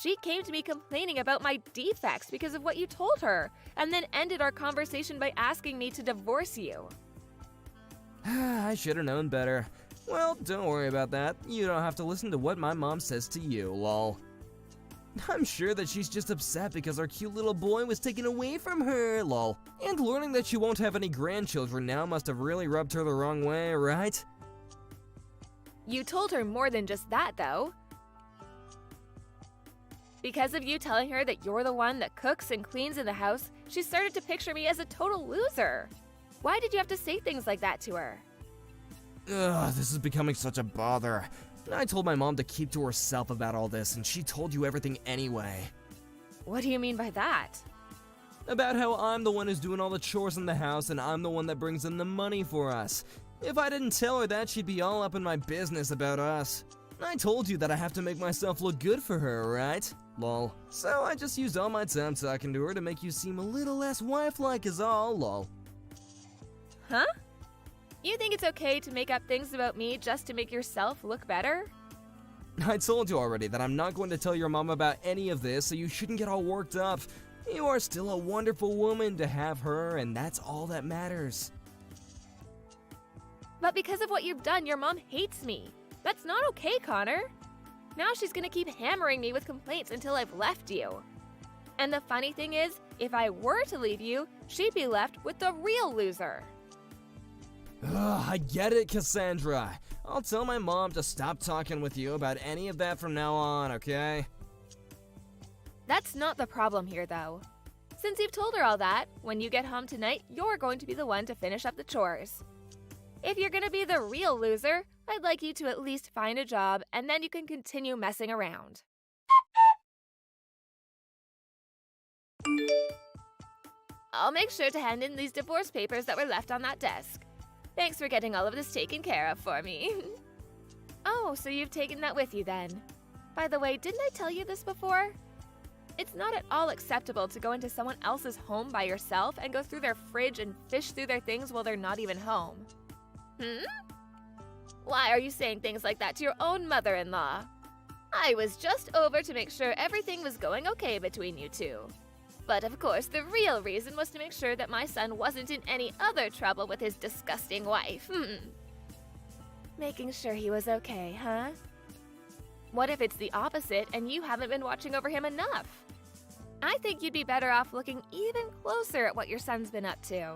She came to me complaining about my defects because of what you told her, and then ended our conversation by asking me to divorce you. I should have known better. Well, don't worry about that. You don't have to listen to what my mom says to you, lol. I'm sure that she's just upset because our cute little boy was taken away from her, lol. And learning that she won't have any grandchildren now must have really rubbed her the wrong way, right? You told her more than just that, though. Because of you telling her that you're the one that cooks and cleans in the house, she started to picture me as a total loser. Why did you have to say things like that to her? Ugh, this is becoming such a bother. I told my mom to keep to herself about all this, and she told you everything anyway. What do you mean by that? About how I'm the one who's doing all the chores in the house, and I'm the one that brings in the money for us. If I didn't tell her that, she'd be all up in my business about us. I told you that I have to make myself look good for her, right? Lol. So I just used all my time talking to her to make you seem a little less wife-like is all, lol. Huh? You think it's okay to make up things about me just to make yourself look better? I told you already that I'm not going to tell your mom about any of this, so you shouldn't get all worked up. You are still a wonderful woman to have her, and that's all that matters. But because of what you've done, your mom hates me. That's not okay, Connor. Now she's gonna keep hammering me with complaints until I've left you. And the funny thing is, if I were to leave you, she'd be left with the real loser. Ugh, I get it, Cassandra. I'll tell my mom to stop talking with you about any of that from now on, okay? That's not the problem here, though. Since you've told her all that, when you get home tonight, you're going to be the one to finish up the chores. If you're gonna be the real loser, I'd like you to at least find a job, and then you can continue messing around. I'll make sure to hand in these divorce papers that were left on that desk. Thanks for getting all of this taken care of for me. Oh, so you've taken that with you then. By the way, didn't I tell you this before? It's not at all acceptable to go into someone else's home by yourself and go through their fridge and fish through their things while they're not even home. Why are you saying things like that to your own mother-in-law? I was just over to make sure everything was going okay between you two. But of course, the real reason was to make sure that my son wasn't in any other trouble with his disgusting wife. Making sure he was okay, huh? What if it's the opposite and you haven't been watching over him enough? I think you'd be better off looking even closer at what your son's been up to.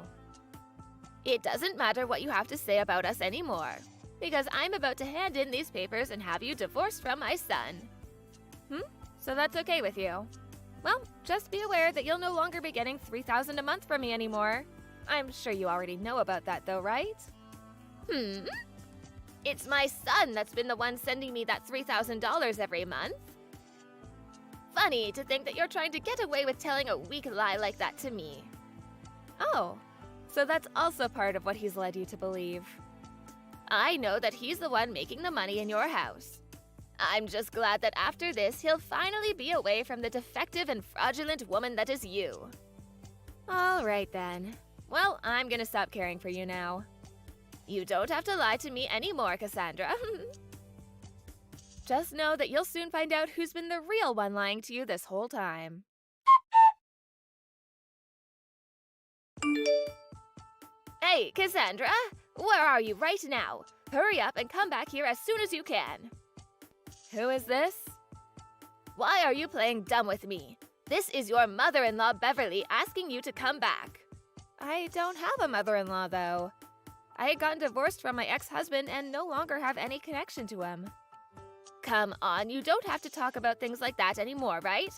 It doesn't matter what you have to say about us anymore, because I'm about to hand in these papers and have you divorced from my son. So that's okay with you? Well, just be aware that you'll no longer be getting $3,000 a month from me anymore. I'm sure you already know about that though, right? It's my son that's been the one sending me that $3,000 every month. Funny to think that you're trying to get away with telling a weak lie like that to me. Oh, so that's also part of what he's led you to believe. I know that he's the one making the money in your house. I'm just glad that after this, he'll finally be away from the defective and fraudulent woman that is you. All right then. Well, I'm gonna stop caring for you now. You don't have to lie to me anymore, Cassandra. Just know that you'll soon find out who's been the real one lying to you this whole time. Hey, Cassandra! Where are you right now? Hurry up and come back here as soon as you can. Who is this? Why are you playing dumb with me? This is your mother-in-law, Beverly, asking you to come back. I don't have a mother-in-law, though. I had gotten divorced from my ex-husband and no longer have any connection to him. Come on, you don't have to talk about things like that anymore, right?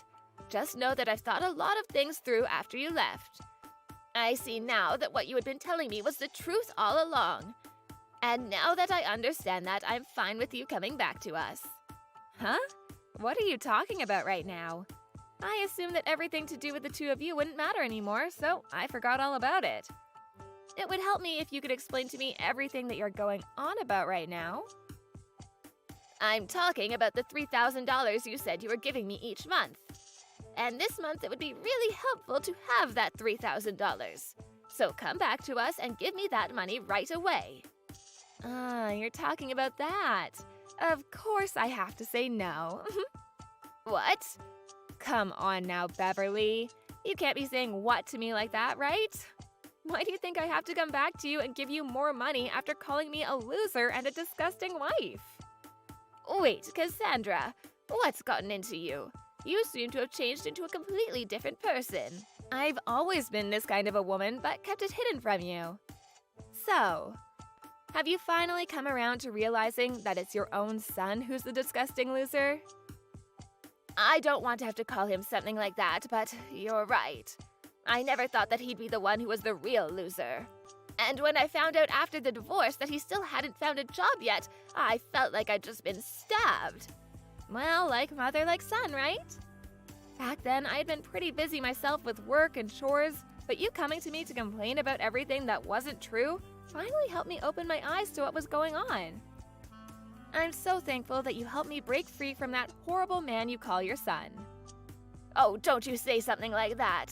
Just know that I've thought a lot of things through after you left. I see now that what you had been telling me was the truth all along. And now that I understand that, I'm fine with you coming back to us. Huh? What are you talking about right now? I assumed that everything to do with the two of you wouldn't matter anymore, so I forgot all about it. It would help me if you could explain to me everything that you're going on about right now. I'm talking about the $3,000 you said you were giving me each month. And this month it would be really helpful to have that $3,000. So come back to us and give me that money right away. Ah, you're talking about that. Of course I have to say no. What? Come on now, Beverly. You can't be saying what to me like that, right? Why do you think I have to come back to you and give you more money after calling me a loser and a disgusting wife? Wait, Cassandra, what's gotten into you? You seem to have changed into a completely different person. I've always been this kind of a woman, but kept it hidden from you. So, have you finally come around to realizing that it's your own son who's the disgusting loser? I don't want to have to call him something like that, but you're right. I never thought that he'd be the one who was the real loser. And when I found out after the divorce that he still hadn't found a job yet, I felt like I'd just been stabbed. Well, like mother, like son, right? Back then, I had been pretty busy myself with work and chores, but you coming to me to complain about everything that wasn't true finally helped me open my eyes to what was going on. I'm so thankful that you helped me break free from that horrible man you call your son. Oh, don't you say something like that.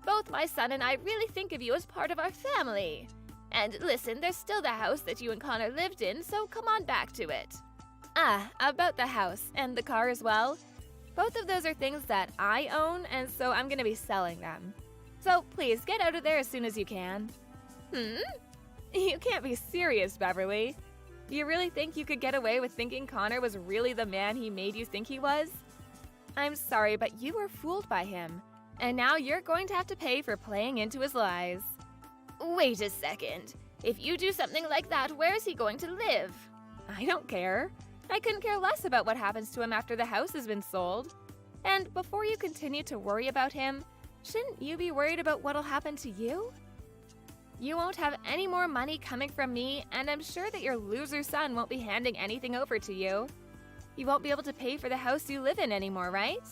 Both my son and I really think of you as part of our family. And listen, there's still the house that you and Connor lived in, so come on back to it. Ah, about the house and the car as well. Both of those are things that I own, and so I'm gonna be selling them. So please, get out of there as soon as you can. You can't be serious, Beverly. Do you really think you could get away with thinking Connor was really the man he made you think he was? I'm sorry, but you were fooled by him. And now you're going to have to pay for playing into his lies. Wait a second. If you do something like that, where is he going to live? I don't care. I couldn't care less about what happens to him after the house has been sold. And before you continue to worry about him, shouldn't you be worried about what'll happen to you? You won't have any more money coming from me, and I'm sure that your loser son won't be handing anything over to you. You won't be able to pay for the house you live in anymore, right?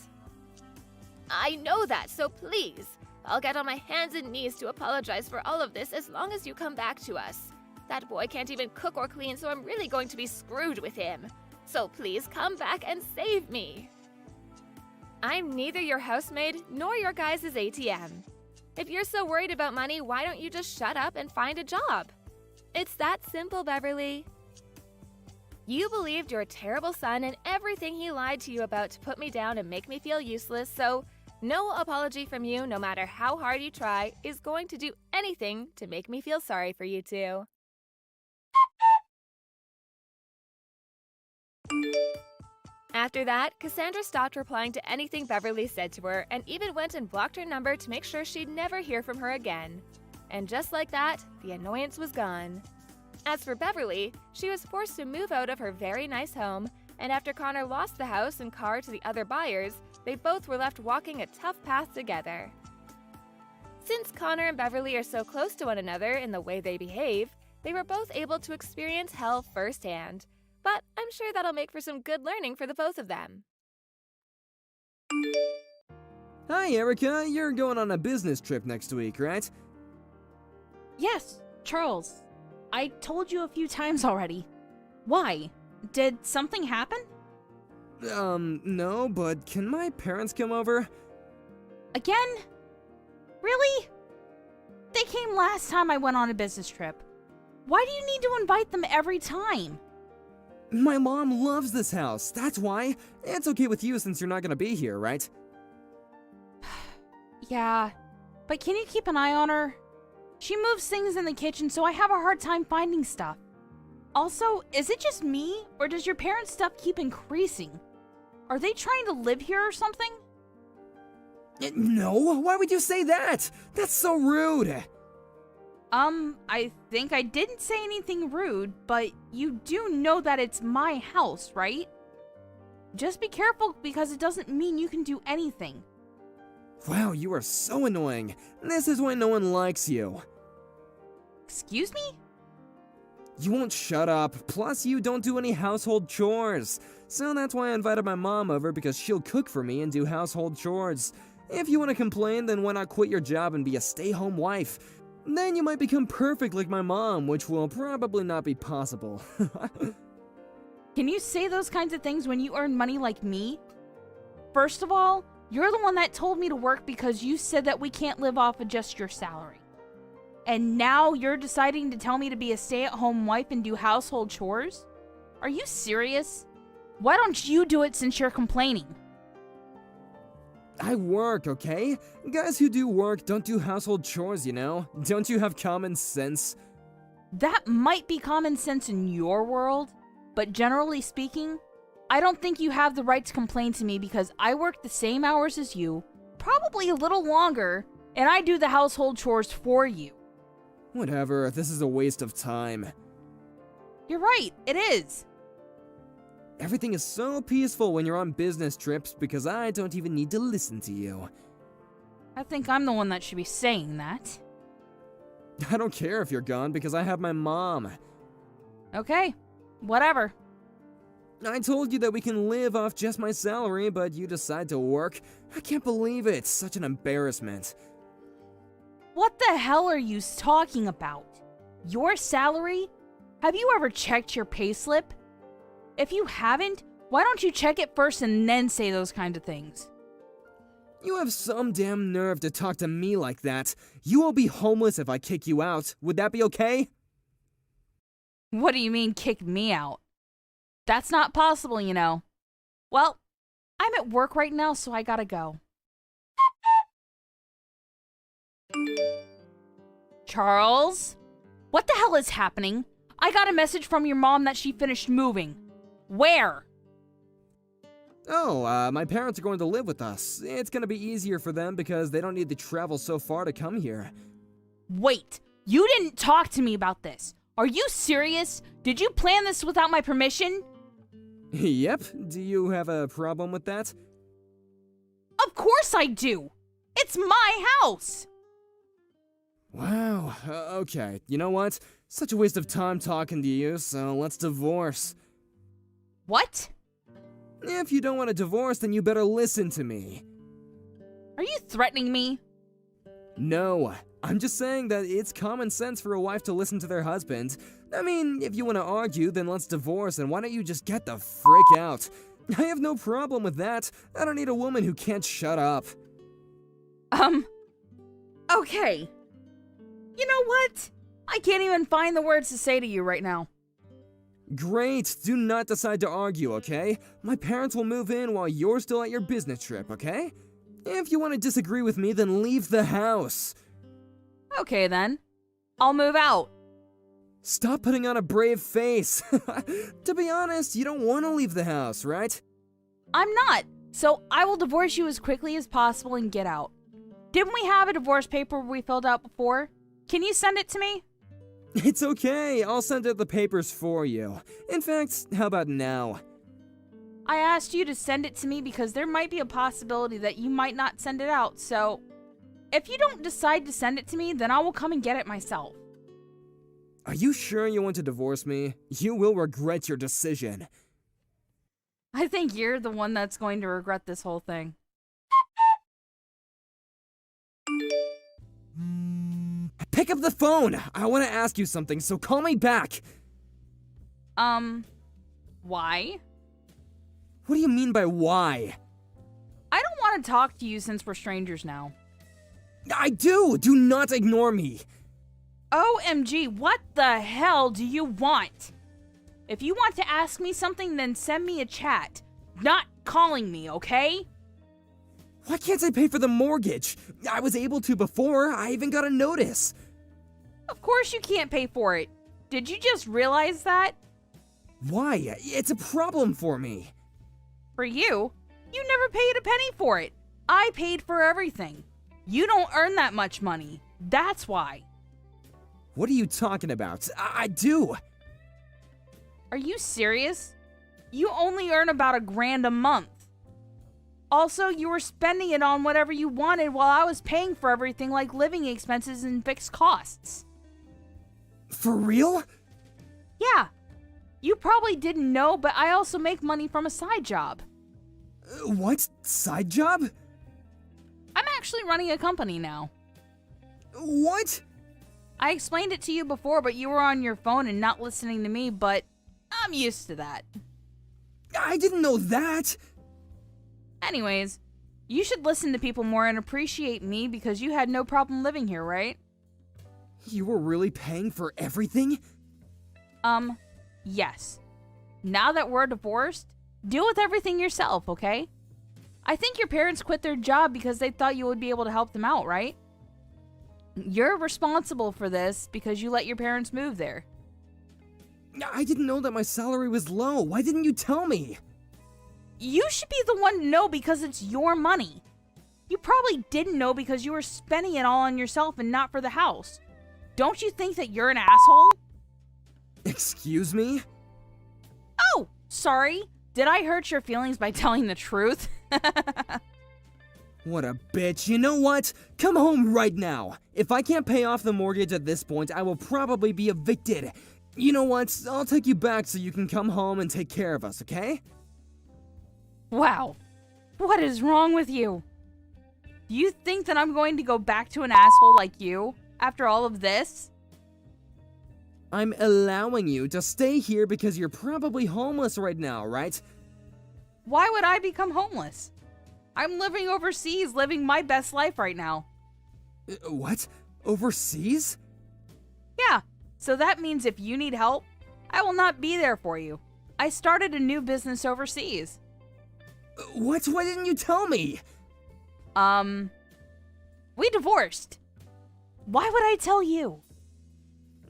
I know that, so please, I'll get on my hands and knees to apologize for all of this as long as you come back to us. That boy can't even cook or clean, so I'm really going to be screwed with him. So please come back and save me. I'm neither your housemaid nor your guys' ATM. If you're so worried about money, why don't you just shut up and find a job? It's that simple, Beverly. You believed your terrible son and everything he lied to you about to put me down and make me feel useless, so no apology from you, no matter how hard you try, is going to do anything to make me feel sorry for you two. After that, Cassandra stopped replying to anything Beverly said to her and even went and blocked her number to make sure she'd never hear from her again. And just like that, the annoyance was gone. As for Beverly, she was forced to move out of her very nice home, and after Connor lost the house and car to the other buyers, they both were left walking a tough path together. Since Connor and Beverly are so close to one another in the way they behave, they were both able to experience hell firsthand. But I'm sure that'll make for some good learning for the both of them. Hi, Erica. You're going on a business trip next week, right? Yes, Charles. I told you a few times already. Why? Did something happen? No, but can my parents come over? Again? Really? They came last time I went on a business trip. Why do you need to invite them every time? My mom loves this house, that's why. It's okay with you since you're not gonna be here, right? Yeah, but can you keep an eye on her? She moves things in the kitchen, so I have a hard time finding stuff. Also, is it just me, or does your parents' stuff keep increasing? Are they trying to live here or something? No, why would you say that? That's so rude. I think I didn't say anything rude, but you do know that it's my house, right? Just be careful because it doesn't mean you can do anything. Wow, you are so annoying. This is why no one likes you. Excuse me? You won't shut up, plus you don't do any household chores. So that's why I invited my mom over, because she'll cook for me and do household chores. If you want to complain, then why not quit your job and be a stay-home wife? Then you might become perfect like my mom, which will probably not be possible. Can you say those kinds of things when you earn money like me? First of all, you're the one that told me to work because you said that we can't live off of just your salary. And now you're deciding to tell me to be a stay-at-home wife and do household chores? Are you serious? Why don't you do it since you're complaining? I work, okay? Guys who do work don't do household chores, you know? Don't you have common sense? That might be common sense in your world, but generally speaking, I don't think you have the right to complain to me because I work the same hours as you, probably a little longer, and I do the household chores for you. Whatever, this is a waste of time. You're right, it is. Everything is so peaceful when you're on business trips because I don't even need to listen to you. I think I'm the one that should be saying that. I don't care if you're gone because I have my mom. Okay, whatever. I told you that we can live off just my salary, but you decide to work. I can't believe it. Such an embarrassment. What the hell are you talking about? Your salary? Have you ever checked your payslip? If you haven't, why don't you check it first and then say those kind of things? You have some damn nerve to talk to me like that. You will be homeless if I kick you out. Would that be okay? What do you mean, kick me out? That's not possible, you know. Well, I'm at work right now, so I gotta go. Charles? What the hell is happening? I got a message from your mom that she finished moving. Where? Oh, my parents are going to live with us. It's gonna be easier for them because they don't need to travel so far to come here. Wait, you didn't talk to me about this. Are you serious? Did you plan this without my permission? Yep. Do you have a problem with that? Of course I do. It's my house. Wow, okay. You know what? Such a waste of time talking to you, so let's divorce. What? If you don't want a divorce, then you better listen to me. Are you threatening me? No, I'm just saying that it's common sense for a wife to listen to their husband. I mean, if you want to argue, then let's divorce, and why don't you just get the frick out? I have no problem with that. I don't need a woman who can't shut up. Okay. You know what? I can't even find the words to say to you right now. Great, do not decide to argue, okay? My parents will move in while you're still at your business trip, okay? If you want to disagree with me, then leave the house. Okay then. I'll move out. Stop putting on a brave face. To be honest, you don't want to leave the house, right? I'm not. So I will divorce you as quickly as possible and get out. Didn't we have a divorce paper we filled out before? Can you send it to me? It's okay, I'll send out the papers for you. In fact, how about now? I asked you to send it to me because there might be a possibility that you might not send it out, so if you don't decide to send it to me, then I will come and get it myself. Are you sure you want to divorce me? You will regret your decision. I think you're the one that's going to regret this whole thing. Pick up the phone! I want to ask you something, so call me back! Why? What do you mean by why? I don't want to talk to you since we're strangers now. I do! Do not ignore me! OMG, what the hell do you want? If you want to ask me something, then send me a chat. Not calling me, okay? Why can't I pay for the mortgage? I was able to before. I even got a notice. Of course you can't pay for it. Did you just realize that? Why? It's a problem for me. For you, you never paid a penny for it. I paid for everything. You don't earn that much money. That's why. What are you talking about? I do. Are you serious? You only earn about $1,000 a month. Also, you were spending it on whatever you wanted while I was paying for everything like living expenses and fixed costs. For real? Yeah. You probably didn't know, but I also make money from a side job. What? Side job? I'm actually running a company now. What? I explained it to you before, but you were on your phone and not listening to me, but I'm used to that. I didn't know that. Anyways, you should listen to people more and appreciate me because you had no problem living here, right? You were really paying for everything? Yes. Now that we're divorced, deal with everything yourself, okay? I think your parents quit their job because they thought you would be able to help them out, right? You're responsible for this because you let your parents move there. I didn't know that my salary was low. Why didn't you tell me? You should be the one to know because it's your money. You probably didn't know because you were spending it all on yourself and not for the house. Don't you think that you're an asshole? Excuse me? Oh, sorry. Did I hurt your feelings by telling the truth? What a bitch. You know what? Come home right now. If I can't pay off the mortgage at this point, I will probably be evicted. You know what? I'll take you back so you can come home and take care of us, okay? Wow. What is wrong with you? Do you think that I'm going to go back to an asshole like you after all of this? I'm allowing you to stay here because you're probably homeless right now, right? Why would I become homeless? I'm living overseas, living my best life right now. What? Overseas? Yeah, so that means if you need help, I will not be there for you. I started a new business overseas. What? Why didn't you tell me? We divorced. Why would I tell you?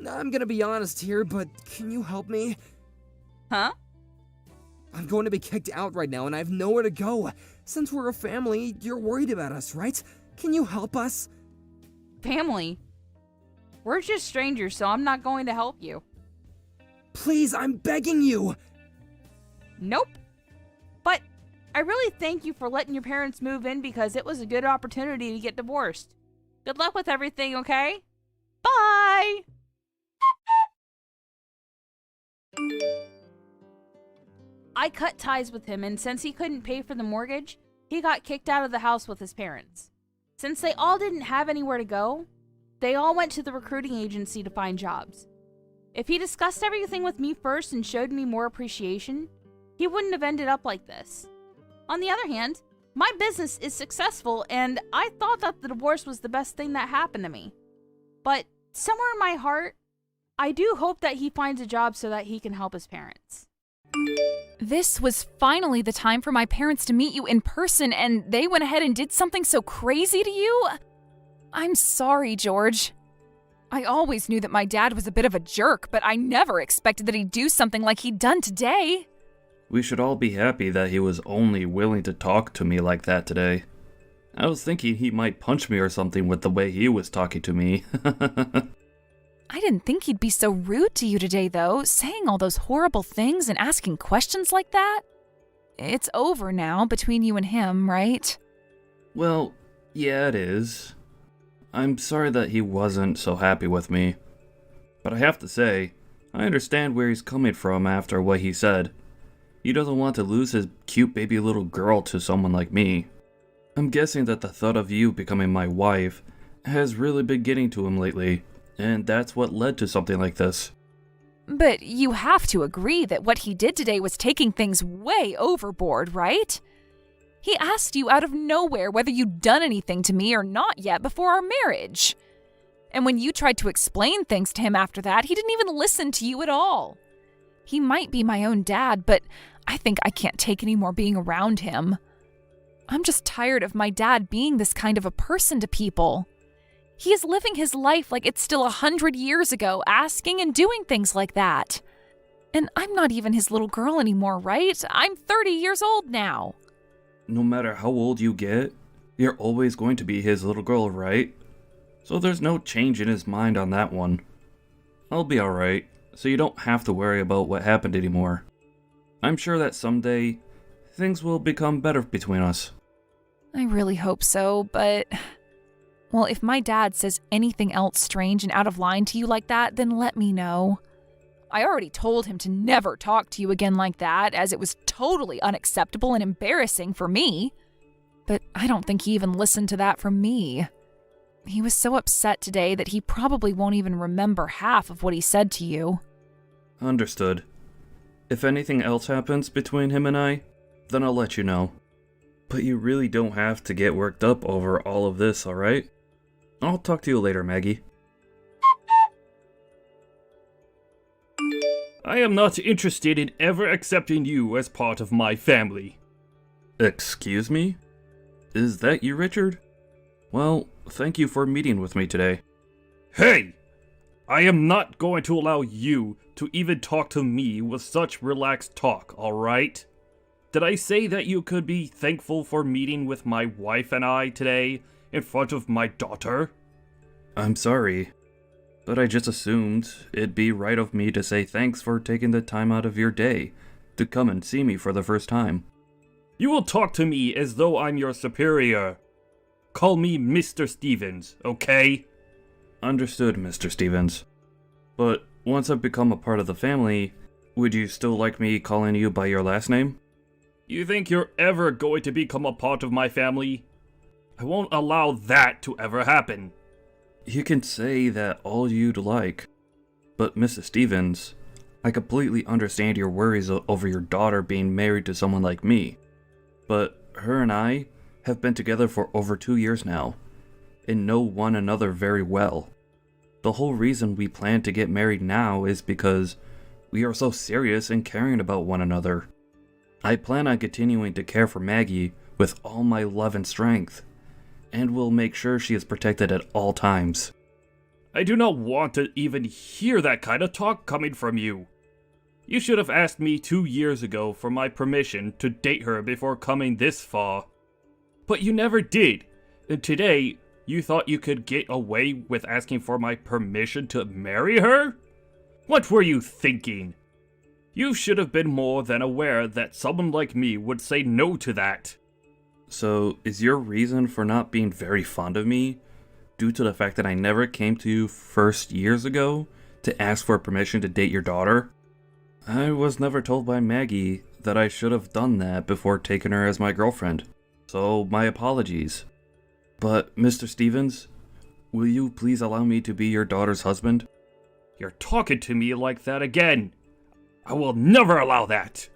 I'm gonna be honest here, but can you help me? Huh? I'm going to be kicked out right now and I have nowhere to go. Since we're a family, you're worried about us, right? Can you help us? Family? We're just strangers, so I'm not going to help you. Please, I'm begging you. Nope. But I really thank you for letting your parents move in because it was a good opportunity to get divorced. Good luck with everything, okay? Bye! I cut ties with him, and since he couldn't pay for the mortgage, he got kicked out of the house with his parents. Since they all didn't have anywhere to go, they all went to the recruiting agency to find jobs. If he discussed everything with me first and showed me more appreciation, he wouldn't have ended up like this. On the other hand, my business is successful, and I thought that the divorce was the best thing that happened to me. But somewhere in my heart, I do hope that he finds a job so that he can help his parents. This was finally the time for my parents to meet you in person, and they went ahead and did something so crazy to you? I'm sorry, George. I always knew that my dad was a bit of a jerk, but I never expected that he'd do something like he'd done today. We should all be happy that he was only willing to talk to me like that today. I was thinking he might punch me or something with the way he was talking to me. I didn't think he'd be so rude to you today, though, saying all those horrible things and asking questions like that. It's over now between you and him, right? Well, yeah, it is. I'm sorry that he wasn't so happy with me. But I have to say, I understand where he's coming from after what he said. He doesn't want to lose his cute baby little girl to someone like me. I'm guessing that the thought of you becoming my wife has really been getting to him lately, and that's what led to something like this. But you have to agree that what he did today was taking things way overboard, right? He asked you out of nowhere whether you'd done anything to me or not yet before our marriage. And when you tried to explain things to him after that, he didn't even listen to you at all. He might be my own dad, but I think I can't take any more being around him. I'm just tired of my dad being this kind of a person to people. He is living his life like it's still 100 years ago, asking and doing things like that. And I'm not even his little girl anymore, right? I'm 30 years old now. No matter how old you get, you're always going to be his little girl, right? So there's no change in his mind on that one. I'll be alright, so you don't have to worry about what happened anymore. I'm sure that someday, things will become better between us. I really hope so, but... Well, if my dad says anything else strange and out of line to you like that, then let me know. I already told him to never talk to you again like that, as it was totally unacceptable and embarrassing for me. But I don't think he even listened to that from me. He was so upset today that he probably won't even remember half of what he said to you. Understood. If anything else happens between him and I, then I'll let you know. But you really don't have to get worked up over all of this, alright? I'll talk to you later, Maggie. I am not interested in ever accepting you as part of my family. Excuse me? Is that you, Richard? Well, thank you for meeting with me today. Hey! I am not going to allow you to even talk to me with such relaxed talk, alright? Did I say that you could be thankful for meeting with my wife and I today in front of my daughter? I'm sorry, but I just assumed it'd be right of me to say thanks for taking the time out of your day to come and see me for the first time. You will talk to me as though I'm your superior. Call me Mr. Stevens, okay? Understood, Mr. Stevens. But once I've become a part of the family, would you still like me calling you by your last name? You think you're ever going to become a part of my family? I won't allow that to ever happen. You can say that all you'd like. But Mrs. Stevens, I completely understand your worries over your daughter being married to someone like me. But her and I have been together for over 2 years now, and know one another very well. The whole reason we plan to get married now is because we are so serious and caring about one another. I plan on continuing to care for Maggie with all my love and strength, and will make sure she is protected at all times. I do not want to even hear that kind of talk coming from you. You should have asked me 2 years ago for my permission to date her before coming this far. But you never did, and today you thought you could get away with asking for my permission to marry her? What were you thinking? You should have been more than aware that someone like me would say no to that. So, is your reason for not being very fond of me due to the fact that I never came to you first years ago to ask for permission to date your daughter? I was never told by Maggie that I should have done that before taking her as my girlfriend, so my apologies. But, Mr. Stevens, will you please allow me to be your daughter's husband? You're talking to me like that again. I will never allow that.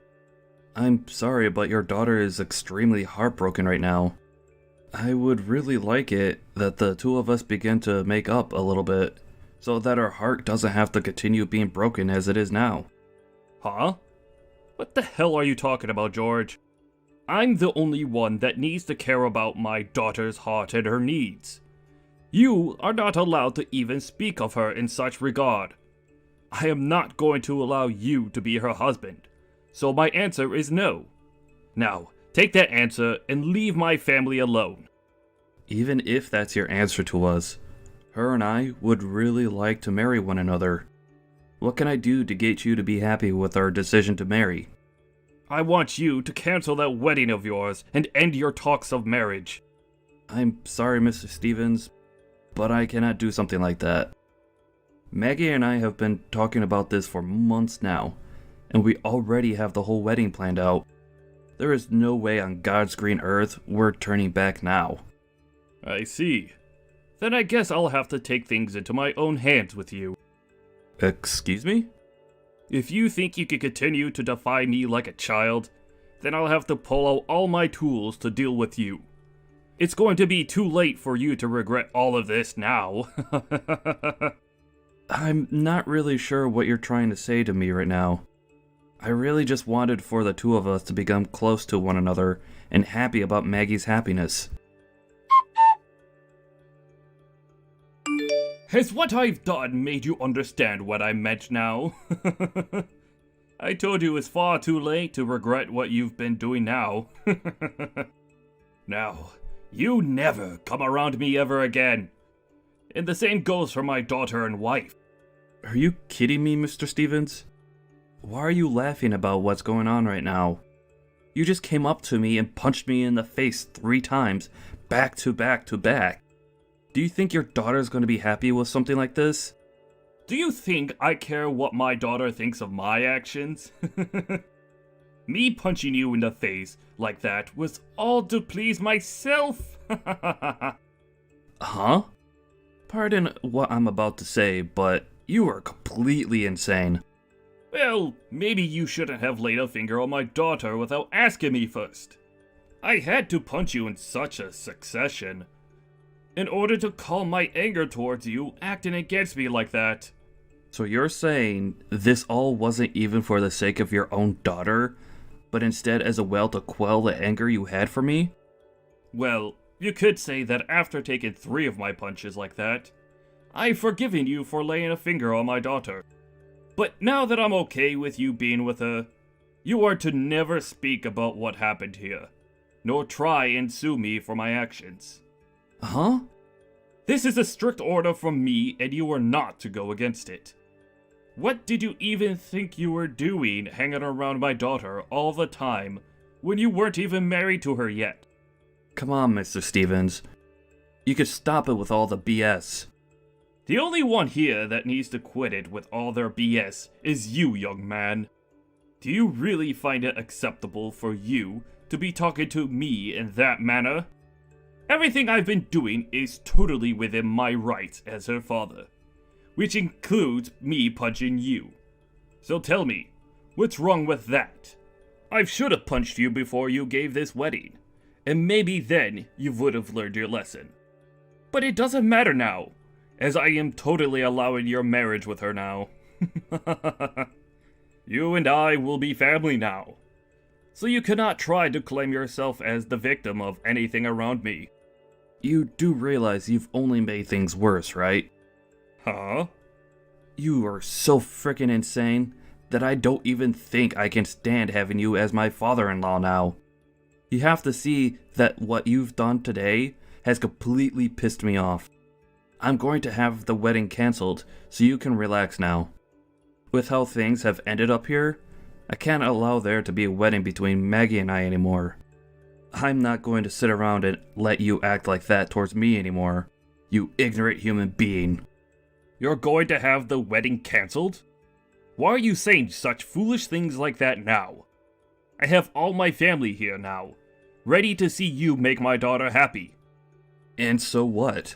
I'm sorry, but your daughter is extremely heartbroken right now. I would really like it that the two of us begin to make up a little bit, so that her heart doesn't have to continue being broken as it is now. Huh? What the hell are you talking about, George? I'm the only one that needs to care about my daughter's heart and her needs. You are not allowed to even speak of her in such regard. I am not going to allow you to be her husband, so my answer is no. Now, take that answer and leave my family alone. Even if that's your answer to us, her and I would really like to marry one another. What can I do to get you to be happy with our decision to marry? I want you to cancel that wedding of yours and end your talks of marriage. I'm sorry, Mr. Stevens, but I cannot do something like that. Maggie and I have been talking about this for months now, and we already have the whole wedding planned out. There is no way on God's green earth we're turning back now. I see. Then I guess I'll have to take things into my own hands with you. Excuse me? If you think you can continue to defy me like a child, then I'll have to pull out all my tools to deal with you. It's going to be too late for you to regret all of this now. I'm not really sure what you're trying to say to me right now. I really just wanted for the two of us to become close to one another and happy about Maggie's happiness. Has what I've done made you understand what I meant now? I told you it's far too late to regret what you've been doing now. Now, you never come around me ever again. And the same goes for my daughter and wife. Are you kidding me, Mr. Stevens? Why are you laughing about what's going on right now? You just came up to me and punched me in the face 3 times, back to back to back. Do you think your daughter's going to be happy with something like this? Do you think I care what my daughter thinks of my actions? Me punching you in the face like that was all to please myself. Huh? Pardon what I'm about to say, but you are completely insane. Well, maybe you shouldn't have laid a finger on my daughter without asking me first. I had to punch you in such a succession in order to calm my anger towards you acting against me like that. So you're saying this all wasn't even for the sake of your own daughter, but instead as a way to quell the anger you had for me? Well, you could say that after taking 3 of my punches like that, I've forgiven you for laying a finger on my daughter. But now that I'm okay with you being with her, you are to never speak about what happened here, nor try and sue me for my actions. Huh? This is a strict order from me, and you are not to go against it. What did you even think you were doing hanging around my daughter all the time when you weren't even married to her yet? Come on, Mr. Stevens. You could stop it with all the BS. The only one here that needs to quit it with all their BS is you, young man. Do you really find it acceptable for you to be talking to me in that manner? Everything I've been doing is totally within my rights as her father, which includes me punching you. So tell me, what's wrong with that? I should have punched you before you gave this wedding, and maybe then you would have learned your lesson. But it doesn't matter now, as I am totally allowing your marriage with her now. You and I will be family now, so you cannot try to claim yourself as the victim of anything around me. You do realize you've only made things worse, right? Huh? You are so frickin' insane that I don't even think I can stand having you as my father-in-law now. You have to see that what you've done today has completely pissed me off. I'm going to have the wedding cancelled so you can relax now. With how things have ended up here, I can't allow there to be a wedding between Maggie and I anymore. I'm not going to sit around and let you act like that towards me anymore, you ignorant human being. You're going to have the wedding cancelled? Why are you saying such foolish things like that now? I have all my family here now, ready to see you make my daughter happy. And so what?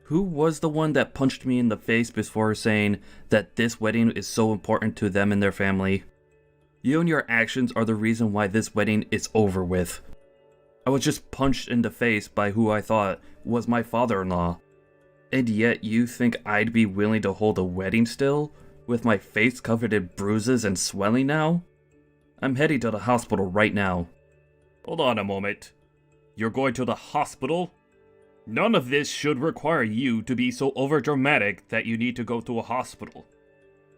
Who was the one that punched me in the face before saying that this wedding is so important to them and their family? You and your actions are the reason why this wedding is over with. I was just punched in the face by who I thought was my father-in-law. And yet you think I'd be willing to hold a wedding still, with my face covered in bruises and swelling now? I'm heading to the hospital right now. Hold on a moment. You're going to the hospital? None of this should require you to be so overdramatic that you need to go to a hospital.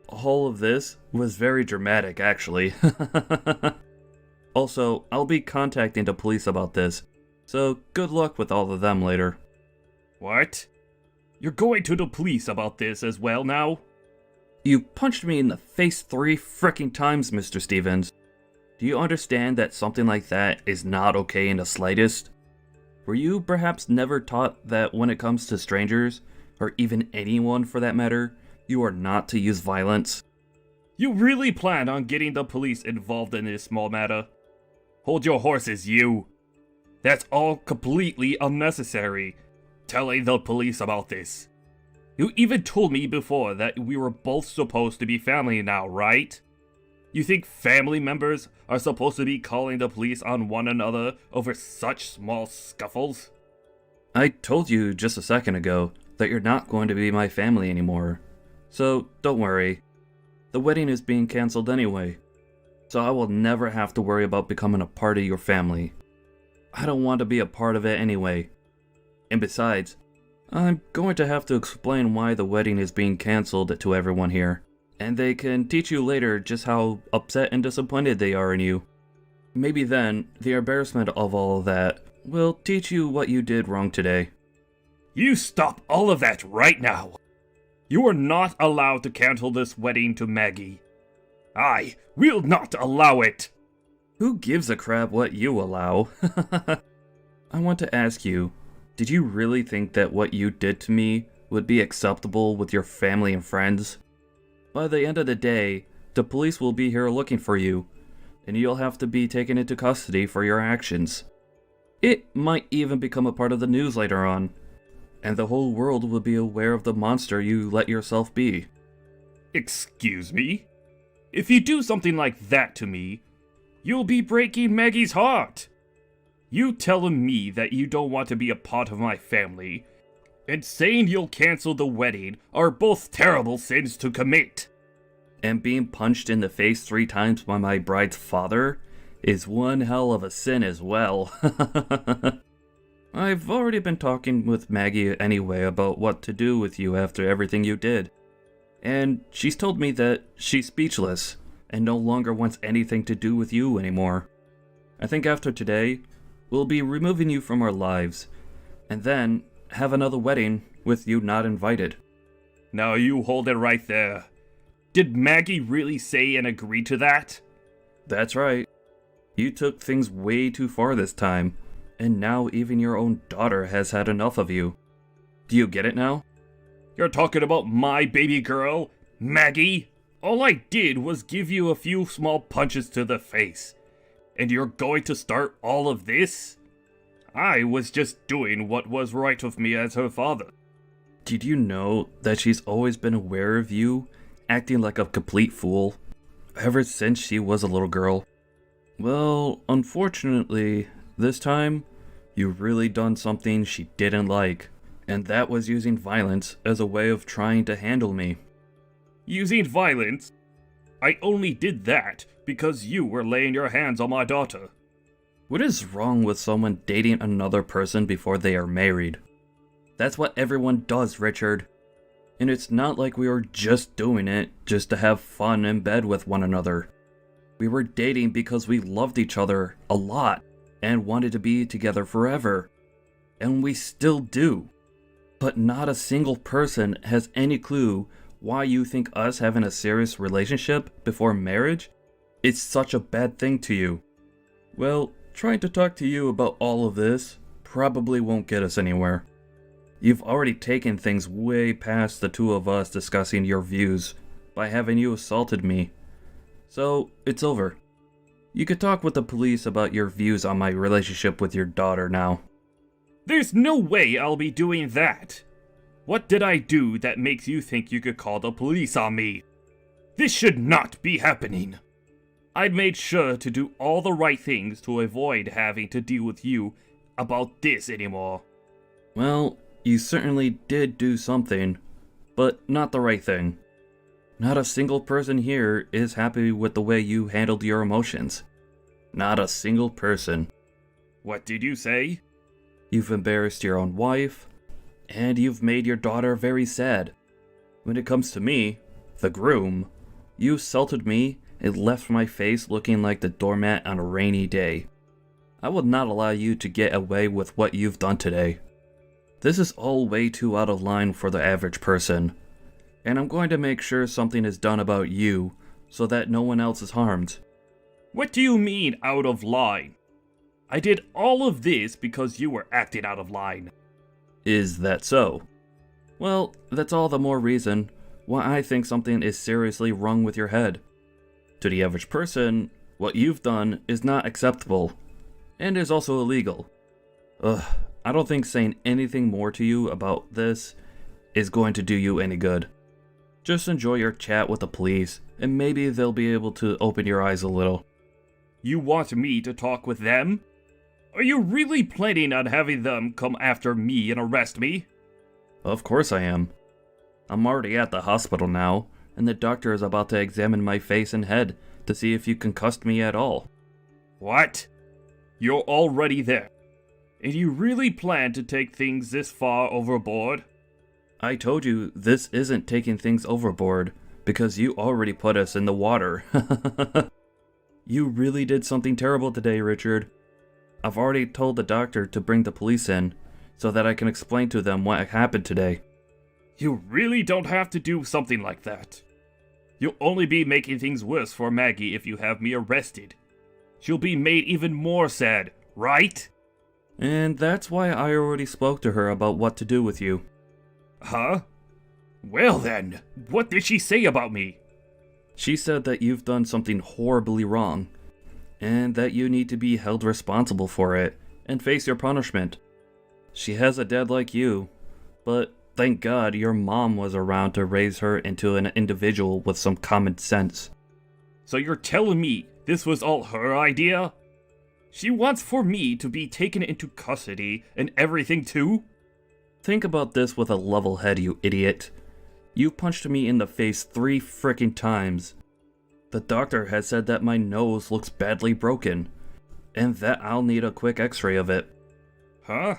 All of this was very dramatic, actually. Also, I'll be contacting the police about this, so good luck with all of them later. What? You're going to the police about this as well now? You punched me in the face 3 frickin' times, Mr. Stevens. Do you understand that something like that is not okay in the slightest? Were you perhaps never taught that when it comes to strangers, or even anyone for that matter, you are not to use violence? You really plan on getting the police involved in this small matter? Hold your horses, you! That's all completely unnecessary, telling the police about this. You even told me before that we were both supposed to be family now, right? You think family members are supposed to be calling the police on one another over such small scuffles? I told you just a second ago that you're not going to be my family anymore. So don't worry. The wedding is being cancelled anyway. So I will never have to worry about becoming a part of your family. I don't want to be a part of it anyway. And besides, I'm going to have to explain why the wedding is being cancelled to everyone here. And they can teach you later just how upset and disappointed they are in you. Maybe then, the embarrassment of all of that will teach you what you did wrong today. You stop all of that right now! You are not allowed to cancel this wedding to Maggie. I will not allow it! Who gives a crap what you allow? I want to ask you, did you really think that what you did to me would be acceptable with your family and friends? By the end of the day, the police will be here looking for you, and you'll have to be taken into custody for your actions. It might even become a part of the news later on, and the whole world will be aware of the monster you let yourself be. Excuse me? If you do something like that to me, you'll be breaking Maggie's heart. You telling me that you don't want to be a part of my family, and saying you'll cancel the wedding are both terrible sins to commit. And being punched in the face 3 times by my bride's father is one hell of a sin as well. I've already been talking with Maggie anyway about what to do with you after everything you did. And she's told me that she's speechless and no longer wants anything to do with you anymore. I think after today, we'll be removing you from our lives, and then have another wedding with you not invited. Now you hold it right there. Did Maggie really say and agree to that? That's right. You took things way too far this time, and now even your own daughter has had enough of you. Do you get it now? You're talking about my baby girl, Maggie? All I did was give you a few small punches to the face. And you're going to start all of this? I was just doing what was right with me as her father. Did you know that she's always been aware of you, acting like a complete fool, ever since she was a little girl? Well, unfortunately, this time, you've really done something she didn't like, and that was using violence as a way of trying to handle me. Using violence? I only did that because you were laying your hands on my daughter. What is wrong with someone dating another person before they are married? That's what everyone does, Richard. And it's not like we were just doing it just to have fun in bed with one another. We were dating because we loved each other a lot and wanted to be together forever. And we still do. But not a single person has any clue why you think us having a serious relationship before marriage is such a bad thing to you. Well, trying to talk to you about all of this probably won't get us anywhere. You've already taken things way past the two of us discussing your views by having you assaulted me. So, it's over. You could talk with the police about your views on my relationship with your daughter now. There's no way I'll be doing that. What did I do that makes you think you could call the police on me? This should not be happening. I made sure to do all the right things to avoid having to deal with you about this anymore. Well, you certainly did do something, but not the right thing. Not a single person here is happy with the way you handled your emotions. Not a single person. What did you say? You've embarrassed your own wife, and you've made your daughter very sad. When it comes to me, the groom, you assaulted me and left my face looking like the doormat on a rainy day. I will not allow you to get away with what you've done today. This is all way too out of line for the average person, and I'm going to make sure something is done about you so that no one else is harmed. What do you mean, out of line? I did all of this because you were acting out of line. Is that so? Well, that's all the more reason why I think something is seriously wrong with your head. To the average person, what you've done is not acceptable, and is also illegal. I don't think saying anything more to you about this is going to do you any good. Just enjoy your chat with the police, and maybe they'll be able to open your eyes a little. You want me to talk with them? Are you really planning on having them come after me and arrest me? Of course I am. I'm already at the hospital now, and the doctor is about to examine my face and head to see if you concussed me at all. What? You're already there. And you really plan to take things this far overboard? I told you this isn't taking things overboard, because you already put us in the water. You really did something terrible today, Richard. I've already told the doctor to bring the police in, so that I can explain to them what happened today. You really don't have to do something like that. You'll only be making things worse for Maggie if you have me arrested. She'll be made even more sad, right? And that's why I already spoke to her about what to do with you. Huh? Well then, what did she say about me? She said that you've done something horribly wrong, and that you need to be held responsible for it and face your punishment. She has a dad like you, but thank God your mom was around to raise her into an individual with some common sense. So you're telling me this was all her idea? She wants for me to be taken into custody and everything too? Think about this with a level head, you idiot. You punched me in the face 3 frickin' times. The doctor has said that my nose looks badly broken, and that I'll need a quick x-ray of it. Huh?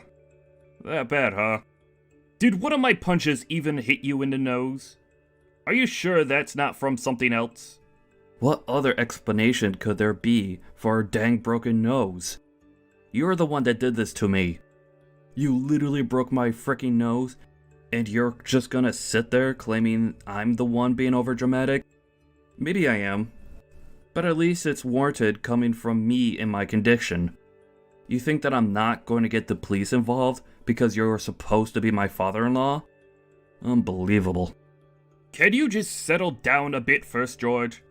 That bad, huh? Did one of my punches even hit you in the nose? Are you sure that's not from something else? What other explanation could there be for a dang broken nose? You're the one that did this to me. You literally broke my frickin' nose, and you're just gonna sit there claiming I'm the one being overdramatic? Maybe I am, but at least it's warranted coming from me in my condition. You think that I'm not going to get the police involved because you're supposed to be my father-in-law? Unbelievable. Can you just settle down a bit first, George?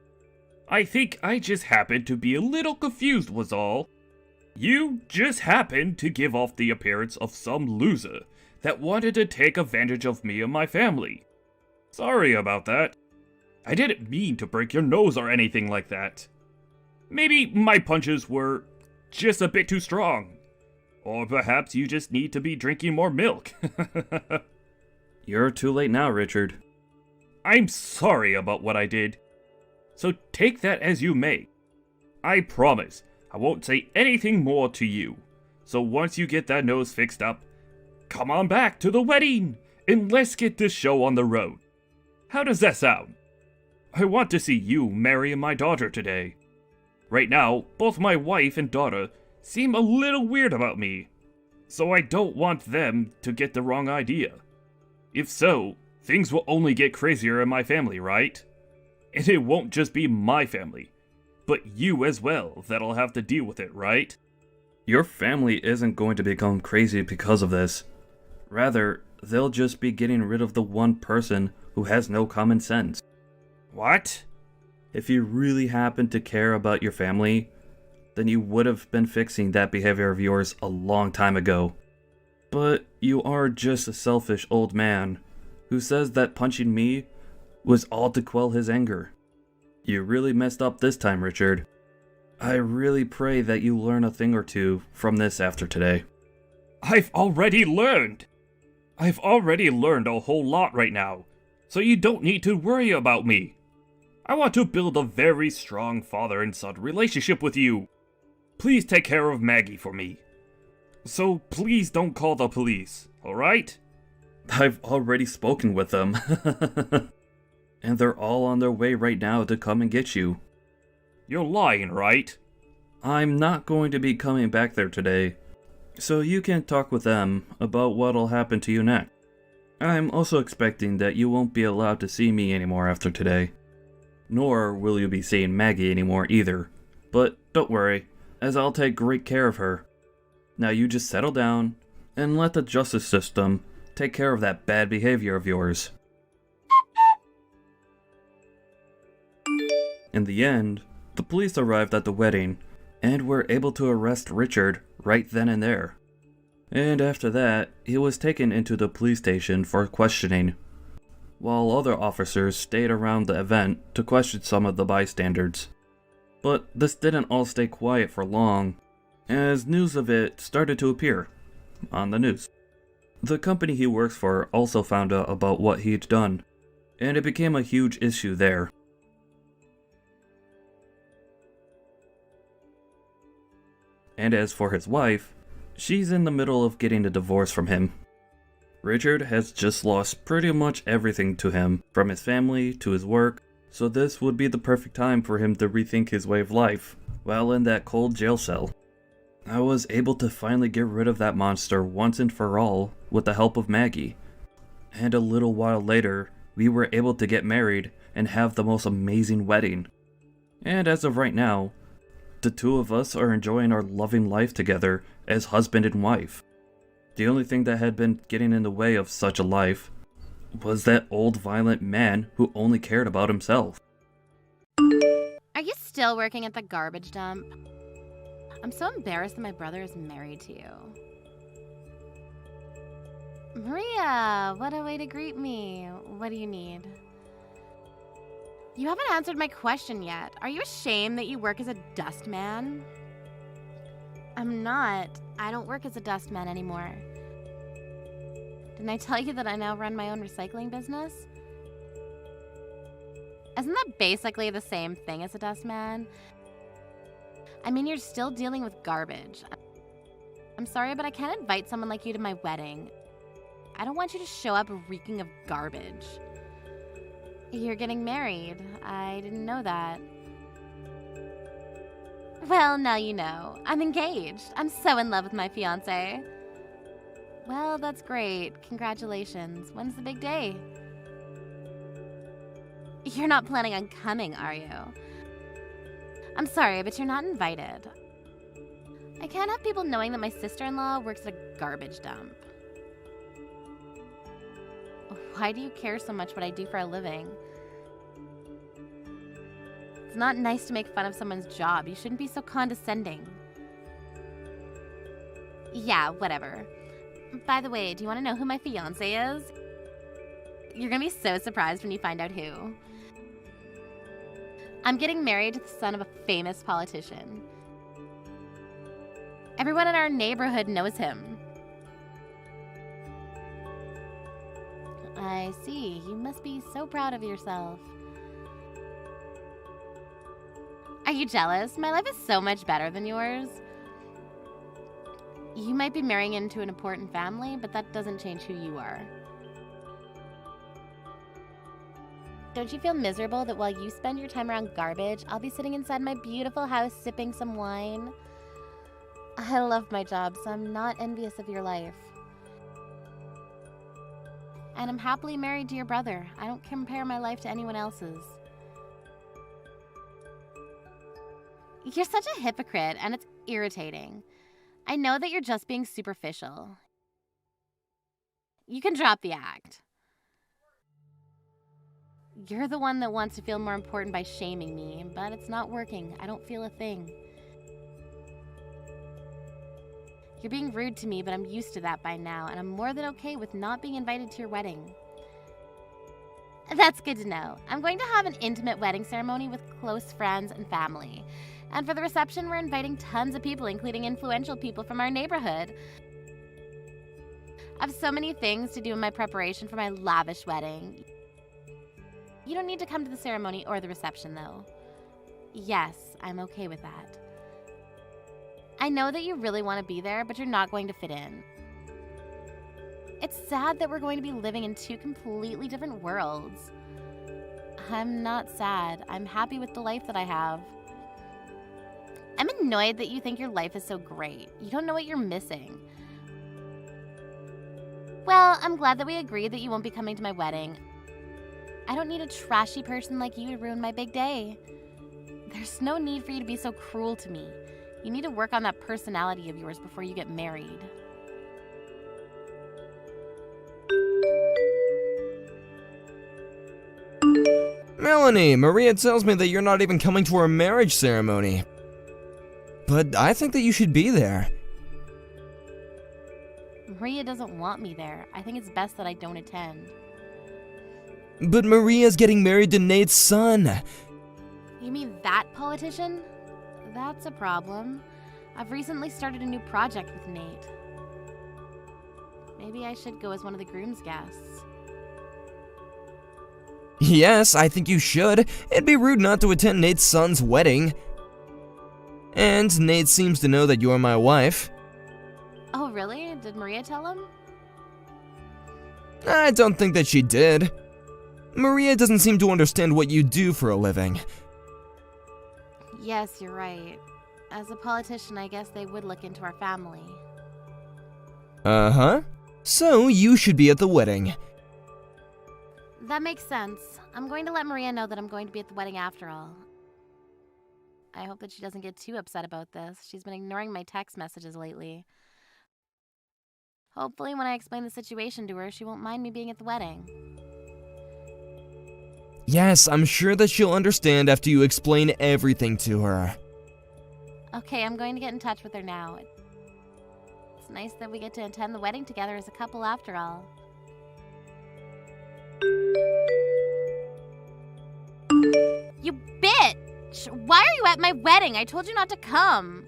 I think I just happened to be a little confused was all. You just happened to give off the appearance of some loser that wanted to take advantage of me and my family. Sorry about that. I didn't mean to break your nose or anything like that. Maybe my punches were just a bit too strong. Or perhaps you just need to be drinking more milk. You're too late now, Richard. I'm sorry about what I did. So take that as you may. I promise I won't say anything more to you. So once you get that nose fixed up, come on back to the wedding and let's get this show on the road. How does that sound? I want to see you marrying my daughter today. Right now, both my wife and daughter seem a little weird about me, so I don't want them to get the wrong idea. If so, things will only get crazier in my family, right? And it won't just be my family, but you as well that'll have to deal with it, right? Your family isn't going to become crazy because of this. Rather, they'll just be getting rid of the one person who has no common sense. What? If you really happen to care about your family, then you would have been fixing that behavior of yours a long time ago. But you are just a selfish old man who says that punching me was all to quell his anger. You really messed up this time, Richard. I really pray that you learn a thing or two from this after today. I've already learned a whole lot right now, so you don't need to worry about me. I want to build a very strong father and son relationship with you. Please take care of Maggie for me. So please don't call the police, alright? I've already spoken with them. And they're all on their way right now to come and get you. You're lying, right? I'm not going to be coming back there today, so you can talk with them about what'll happen to you next. I'm also expecting that you won't be allowed to see me anymore after today. Nor will you be seeing Maggie anymore either. But don't worry, as I'll take great care of her. Now you just settle down, and let the justice system take care of that bad behavior of yours. In the end, the police arrived at the wedding, and were able to arrest Richard right then and there. And after that, he was taken into the police station for questioning, while other officers stayed around the event to question some of the bystanders. But this didn't all stay quiet for long, as news of it started to appear on the news. The company he works for also found out about what he'd done, and it became a huge issue there. And as for his wife, she's in the middle of getting a divorce from him. Richard has just lost pretty much everything to him, from his family to his work, so this would be the perfect time for him to rethink his way of life while in that cold jail cell. I was able to finally get rid of that monster once and for all with the help of Maggie. And a little while later, we were able to get married and have the most amazing wedding. And as of right now, the two of us are enjoying our loving life together as husband and wife. The only thing that had been getting in the way of such a life was that old violent man who only cared about himself. Are you still working at the garbage dump? I'm so embarrassed that my brother is married to you. Maria, what a way to greet me. What do you need? You haven't answered my question yet. Are you ashamed that you work as a dustman? I'm not. I don't work as a dustman anymore. Didn't I tell you that I now run my own recycling business? Isn't that basically the same thing as a dustman? I mean, you're still dealing with garbage. I'm sorry, but I can't invite someone like you to my wedding. I don't want you to show up reeking of garbage. You're getting married. I didn't know that. Well, now you know. I'm engaged. I'm so in love with my fiancé. Well, that's great. Congratulations. When's the big day? You're not planning on coming, are you? I'm sorry, but you're not invited. I can't have people knowing that my sister-in-law works at a garbage dump. Why do you care so much what I do for a living? It's not nice to make fun of someone's job. You shouldn't be so condescending. Yeah, whatever. By the way, do you want to know who my fiancé is? You're gonna be so surprised when you find out who. I'm getting married to the son of a famous politician. Everyone in our neighborhood knows him. I see. You must be so proud of yourself. Are you jealous? My life is so much better than yours. You might be marrying into an important family, but that doesn't change who you are. Don't you feel miserable that while you spend your time around garbage, I'll be sitting inside my beautiful house sipping some wine? I love my job, so I'm not envious of your life. And I'm happily married to your brother. I don't compare my life to anyone else's. You're such a hypocrite, and it's irritating. I know that you're just being superficial. You can drop the act. You're the one that wants to feel more important by shaming me, but it's not working. I don't feel a thing. You're being rude to me, but I'm used to that by now, and I'm more than okay with not being invited to your wedding. That's good to know. I'm going to have an intimate wedding ceremony with close friends and family. And for the reception, we're inviting tons of people, including influential people from our neighborhood. I have so many things to do in my preparation for my lavish wedding. You don't need to come to the ceremony or the reception, though. Yes, I'm okay with that. I know that you really want to be there, but you're not going to fit in. It's sad that we're going to be living in two completely different worlds. I'm not sad. I'm happy with the life that I have. I'm annoyed that you think your life is so great. You don't know what you're missing. Well, I'm glad that we agreed that you won't be coming to my wedding. I don't need a trashy person like you to ruin my big day. There's no need for you to be so cruel to me. You need to work on that personality of yours before you get married. Melanie, Maria tells me that you're not even coming to our marriage ceremony. But I think that you should be there. Maria doesn't want me there. I think it's best that I don't attend. But Maria's getting married to Nate's son. You mean that politician? That's a problem. I've recently started a new project with Nate. Maybe I should go as one of the groom's guests. Yes, I think you should. It'd be rude not to attend Nate's son's wedding. And Nate seems to know that you're my wife. Oh, really? Did Maria tell him? I don't think that she did. Maria doesn't seem to understand what you do for a living. Yes, you're right. As a politician, I guess they would look into our family. Uh-huh. So, you should be at the wedding. That makes sense. I'm going to let Maria know that I'm going to be at the wedding after all. I hope that she doesn't get too upset about this. She's been ignoring my text messages lately. Hopefully, when I explain the situation to her, she won't mind me being at the wedding. Yes, I'm sure that she'll understand after you explain everything to her. Okay, I'm going to get in touch with her now. It's nice that we get to attend the wedding together as a couple after all. You bitch! Why are you at my wedding? I told you not to come.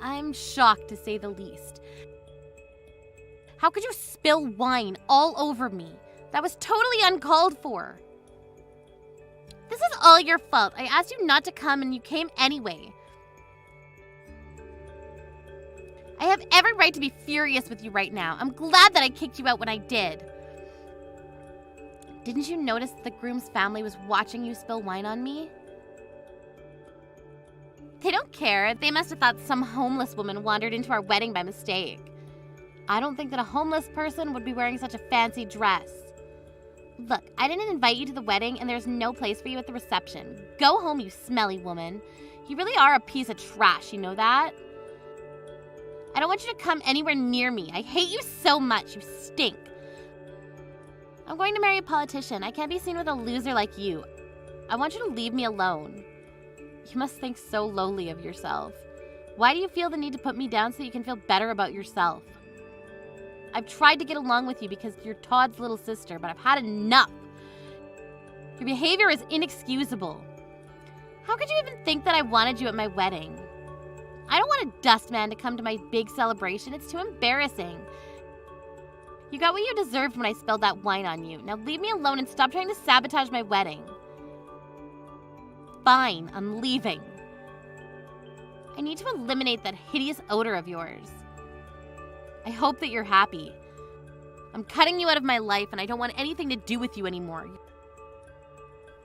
I'm shocked, to say the least. How could you spill wine all over me? That was totally uncalled for. This is all your fault. I asked you not to come and you came anyway. I have every right to be furious with you right now. I'm glad that I kicked you out when I did. Didn't you notice that the groom's family was watching you spill wine on me? They don't care. They must have thought some homeless woman wandered into our wedding by mistake. I don't think that a homeless person would be wearing such a fancy dress. Look, I didn't invite you to the wedding and there's no place for you at the reception. Go home, you smelly woman. You really are a piece of trash, you know that? I don't want you to come anywhere near me. I hate you so much. You stink. I'm going to marry a politician. I can't be seen with a loser like you. I want you to leave me alone. You must think so lowly of yourself. Why do you feel the need to put me down so you can feel better about yourself? I've tried to get along with you because you're Todd's little sister, but I've had enough. Your behavior is inexcusable. How could you even think that I wanted you at my wedding? I don't want a dustman to come to my big celebration. It's too embarrassing. You got what you deserved when I spilled that wine on you. Now leave me alone and stop trying to sabotage my wedding. Fine, I'm leaving. I need to eliminate that hideous odor of yours. I hope that you're happy. I'm cutting you out of my life and I don't want anything to do with you anymore.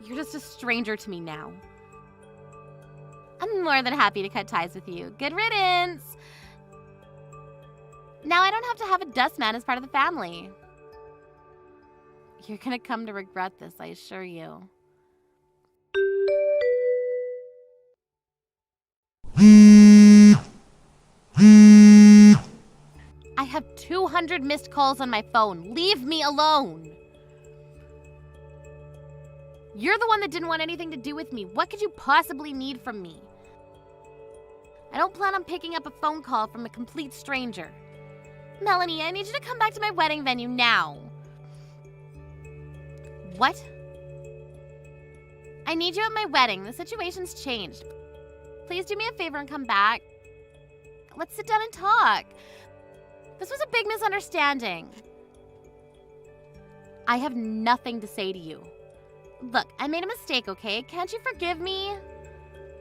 You're just a stranger to me now. I'm more than happy to cut ties with you. Good riddance! Now I don't have to have a dustman as part of the family. You're gonna come to regret this, I assure you. I have 200 missed calls on my phone. Leave me alone. You're the one that didn't want anything to do with me. What could you possibly need from me? I don't plan on picking up a phone call from a complete stranger. Melanie, I need you to come back to my wedding venue now. What? I need you at my wedding. The situation's changed. Please do me a favor and come back. Let's sit down and talk. This was a big misunderstanding. I have nothing to say to you. Look, I made a mistake, okay? Can't you forgive me?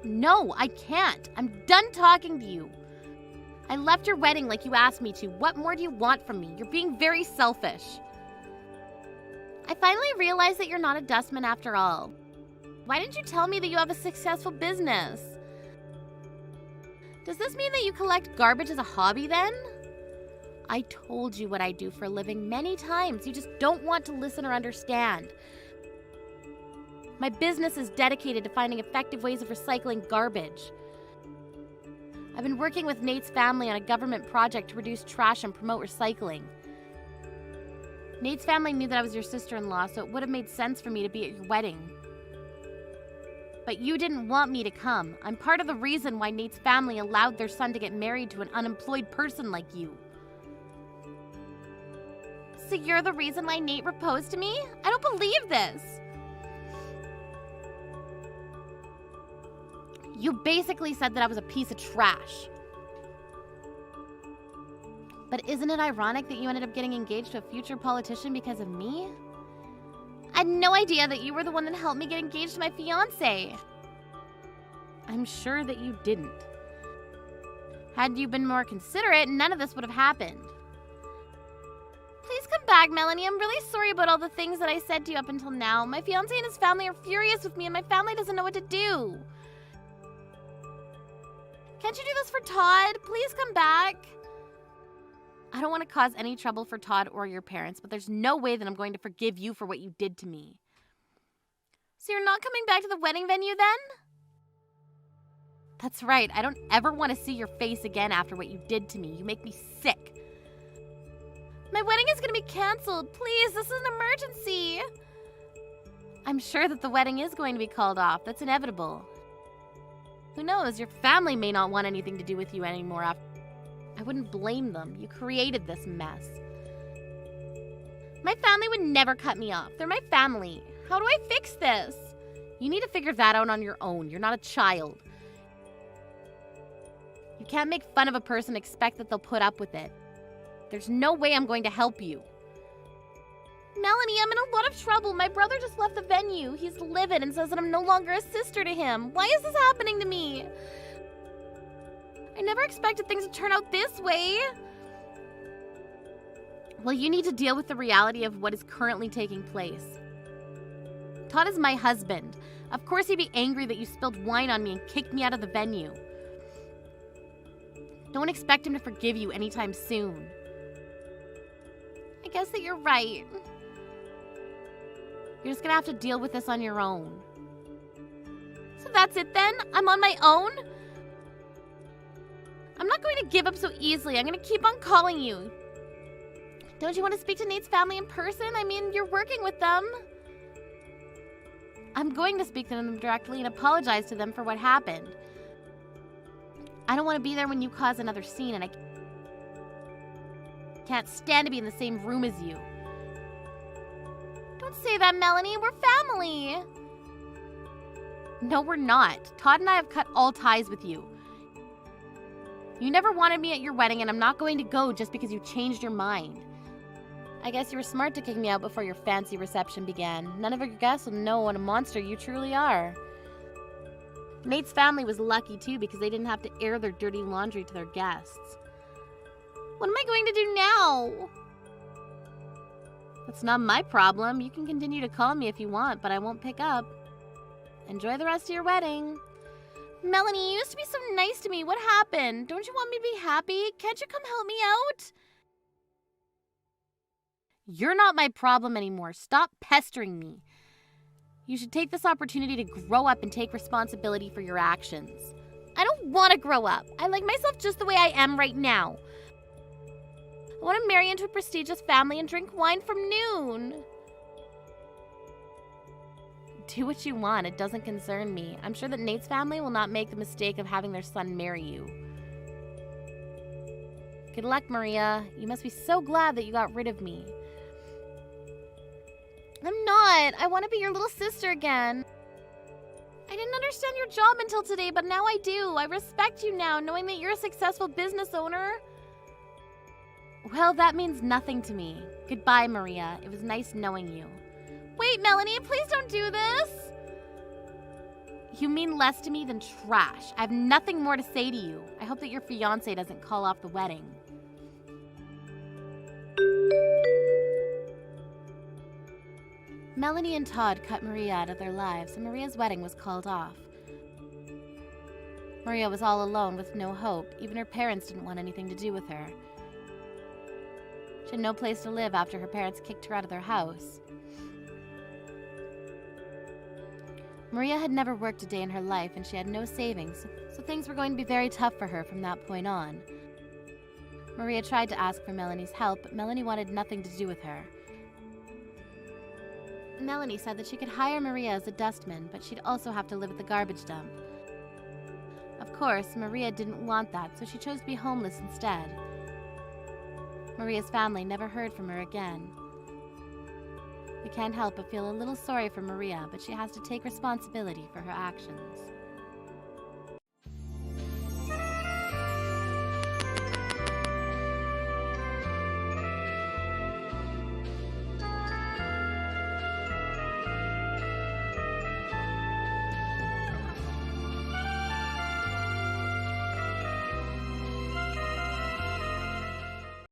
No, I can't. I'm done talking to you. I left your wedding like you asked me to. What more do you want from me? You're being very selfish. I finally realized that you're not a dustman after all. Why didn't you tell me that you have a successful business? Does this mean that you collect garbage as a hobby then? I told you what I do for a living many times. You just don't want to listen or understand. My business is dedicated to finding effective ways of recycling garbage. I've been working with Nate's family on a government project to reduce trash and promote recycling. Nate's family knew that I was your sister-in-law, so it would have made sense for me to be at your wedding. But you didn't want me to come. I'm part of the reason why Nate's family allowed their son to get married to an unemployed person like you. So you're the reason why Nate proposed to me? I don't believe this. You basically said that I was a piece of trash. But isn't it ironic that you ended up getting engaged to a future politician because of me? I had no idea that you were the one that helped me get engaged to my fiancé. I'm sure that you didn't. Had you been more considerate, none of this would have happened. Please come back, Melanie. I'm really sorry about all the things that I said to you up until now. My fiancé and his family are furious with me, and my family doesn't know what to do. Can't you do this for Todd? Please come back. I don't want to cause any trouble for Todd or your parents, but there's no way that I'm going to forgive you for what you did to me. So you're not coming back to the wedding venue then? That's right. I don't ever want to see your face again after what you did to me. You make me sick. My wedding is going to be canceled. Please, this is an emergency. I'm sure that the wedding is going to be called off. That's inevitable. Who knows? Your family may not want anything to do with you anymore after. I wouldn't blame them. You created this mess. My family would never cut me off. They're my family. How do I fix this? You need to figure that out on your own. You're not a child. You can't make fun of a person and expect that they'll put up with it. There's no way I'm going to help you. Melanie, I'm in a lot of trouble. My brother just left the venue. He's livid and says that I'm no longer a sister to him. Why is this happening to me? I never expected things to turn out this way. Well, you need to deal with the reality of what is currently taking place. Todd is my husband. Of course he'd be angry that you spilled wine on me and kicked me out of the venue. Don't expect him to forgive you anytime soon. I guess that you're right. You're just gonna have to deal with this on your own. So that's it then? I'm on my own? I'm not going to give up so easily. I'm going to keep on calling you. Don't you want to speak to Nate's family in person? I mean, you're working with them. I'm going to speak to them directly and apologize to them for what happened. I don't want to be there when you cause another scene, and I can't stand to be in the same room as you. Don't say that, Melanie. We're family. No, we're not. Todd and I have cut all ties with you. You never wanted me at your wedding, and I'm not going to go just because you changed your mind. I guess you were smart to kick me out before your fancy reception began. None of your guests will know what a monster you truly are. Nate's family was lucky, too, because they didn't have to air their dirty laundry to their guests. What am I going to do now? That's not my problem. You can continue to call me if you want, but I won't pick up. Enjoy the rest of your wedding. Melanie, you used to be so nice to me. What happened? Don't you want me to be happy? Can't you come help me out? You're not my problem anymore. Stop pestering me. You should take this opportunity to grow up and take responsibility for your actions. I don't want to grow up. I like myself just the way I am right now. I want to marry into a prestigious family and drink wine from noon. Do what you want. It doesn't concern me. I'm sure that Nate's family will not make the mistake of having their son marry you. Good luck, Maria. You must be so glad that you got rid of me. I'm not. I want to be your little sister again. I didn't understand your job until today, but now I do. I respect you now, knowing that you're a successful business owner. Well, that means nothing to me. Goodbye, Maria. It was nice knowing you. Wait, Melanie, please don't do this. You mean less to me than trash. I have nothing more to say to you. I hope that your fiancé doesn't call off the wedding. Melanie and Todd cut Maria out of their lives, and Maria's wedding was called off. Maria was all alone with no hope. Even her parents didn't want anything to do with her. She had no place to live after her parents kicked her out of their house. Maria had never worked a day in her life, and she had no savings, so things were going to be very tough for her from that point on. Maria tried to ask for Melanie's help, but Melanie wanted nothing to do with her. Melanie said that she could hire Maria as a dustman, but she'd also have to live at the garbage dump. Of course, Maria didn't want that, so she chose to be homeless instead. Maria's family never heard from her again. We can't help but feel a little sorry for Maria, but she has to take responsibility for her actions.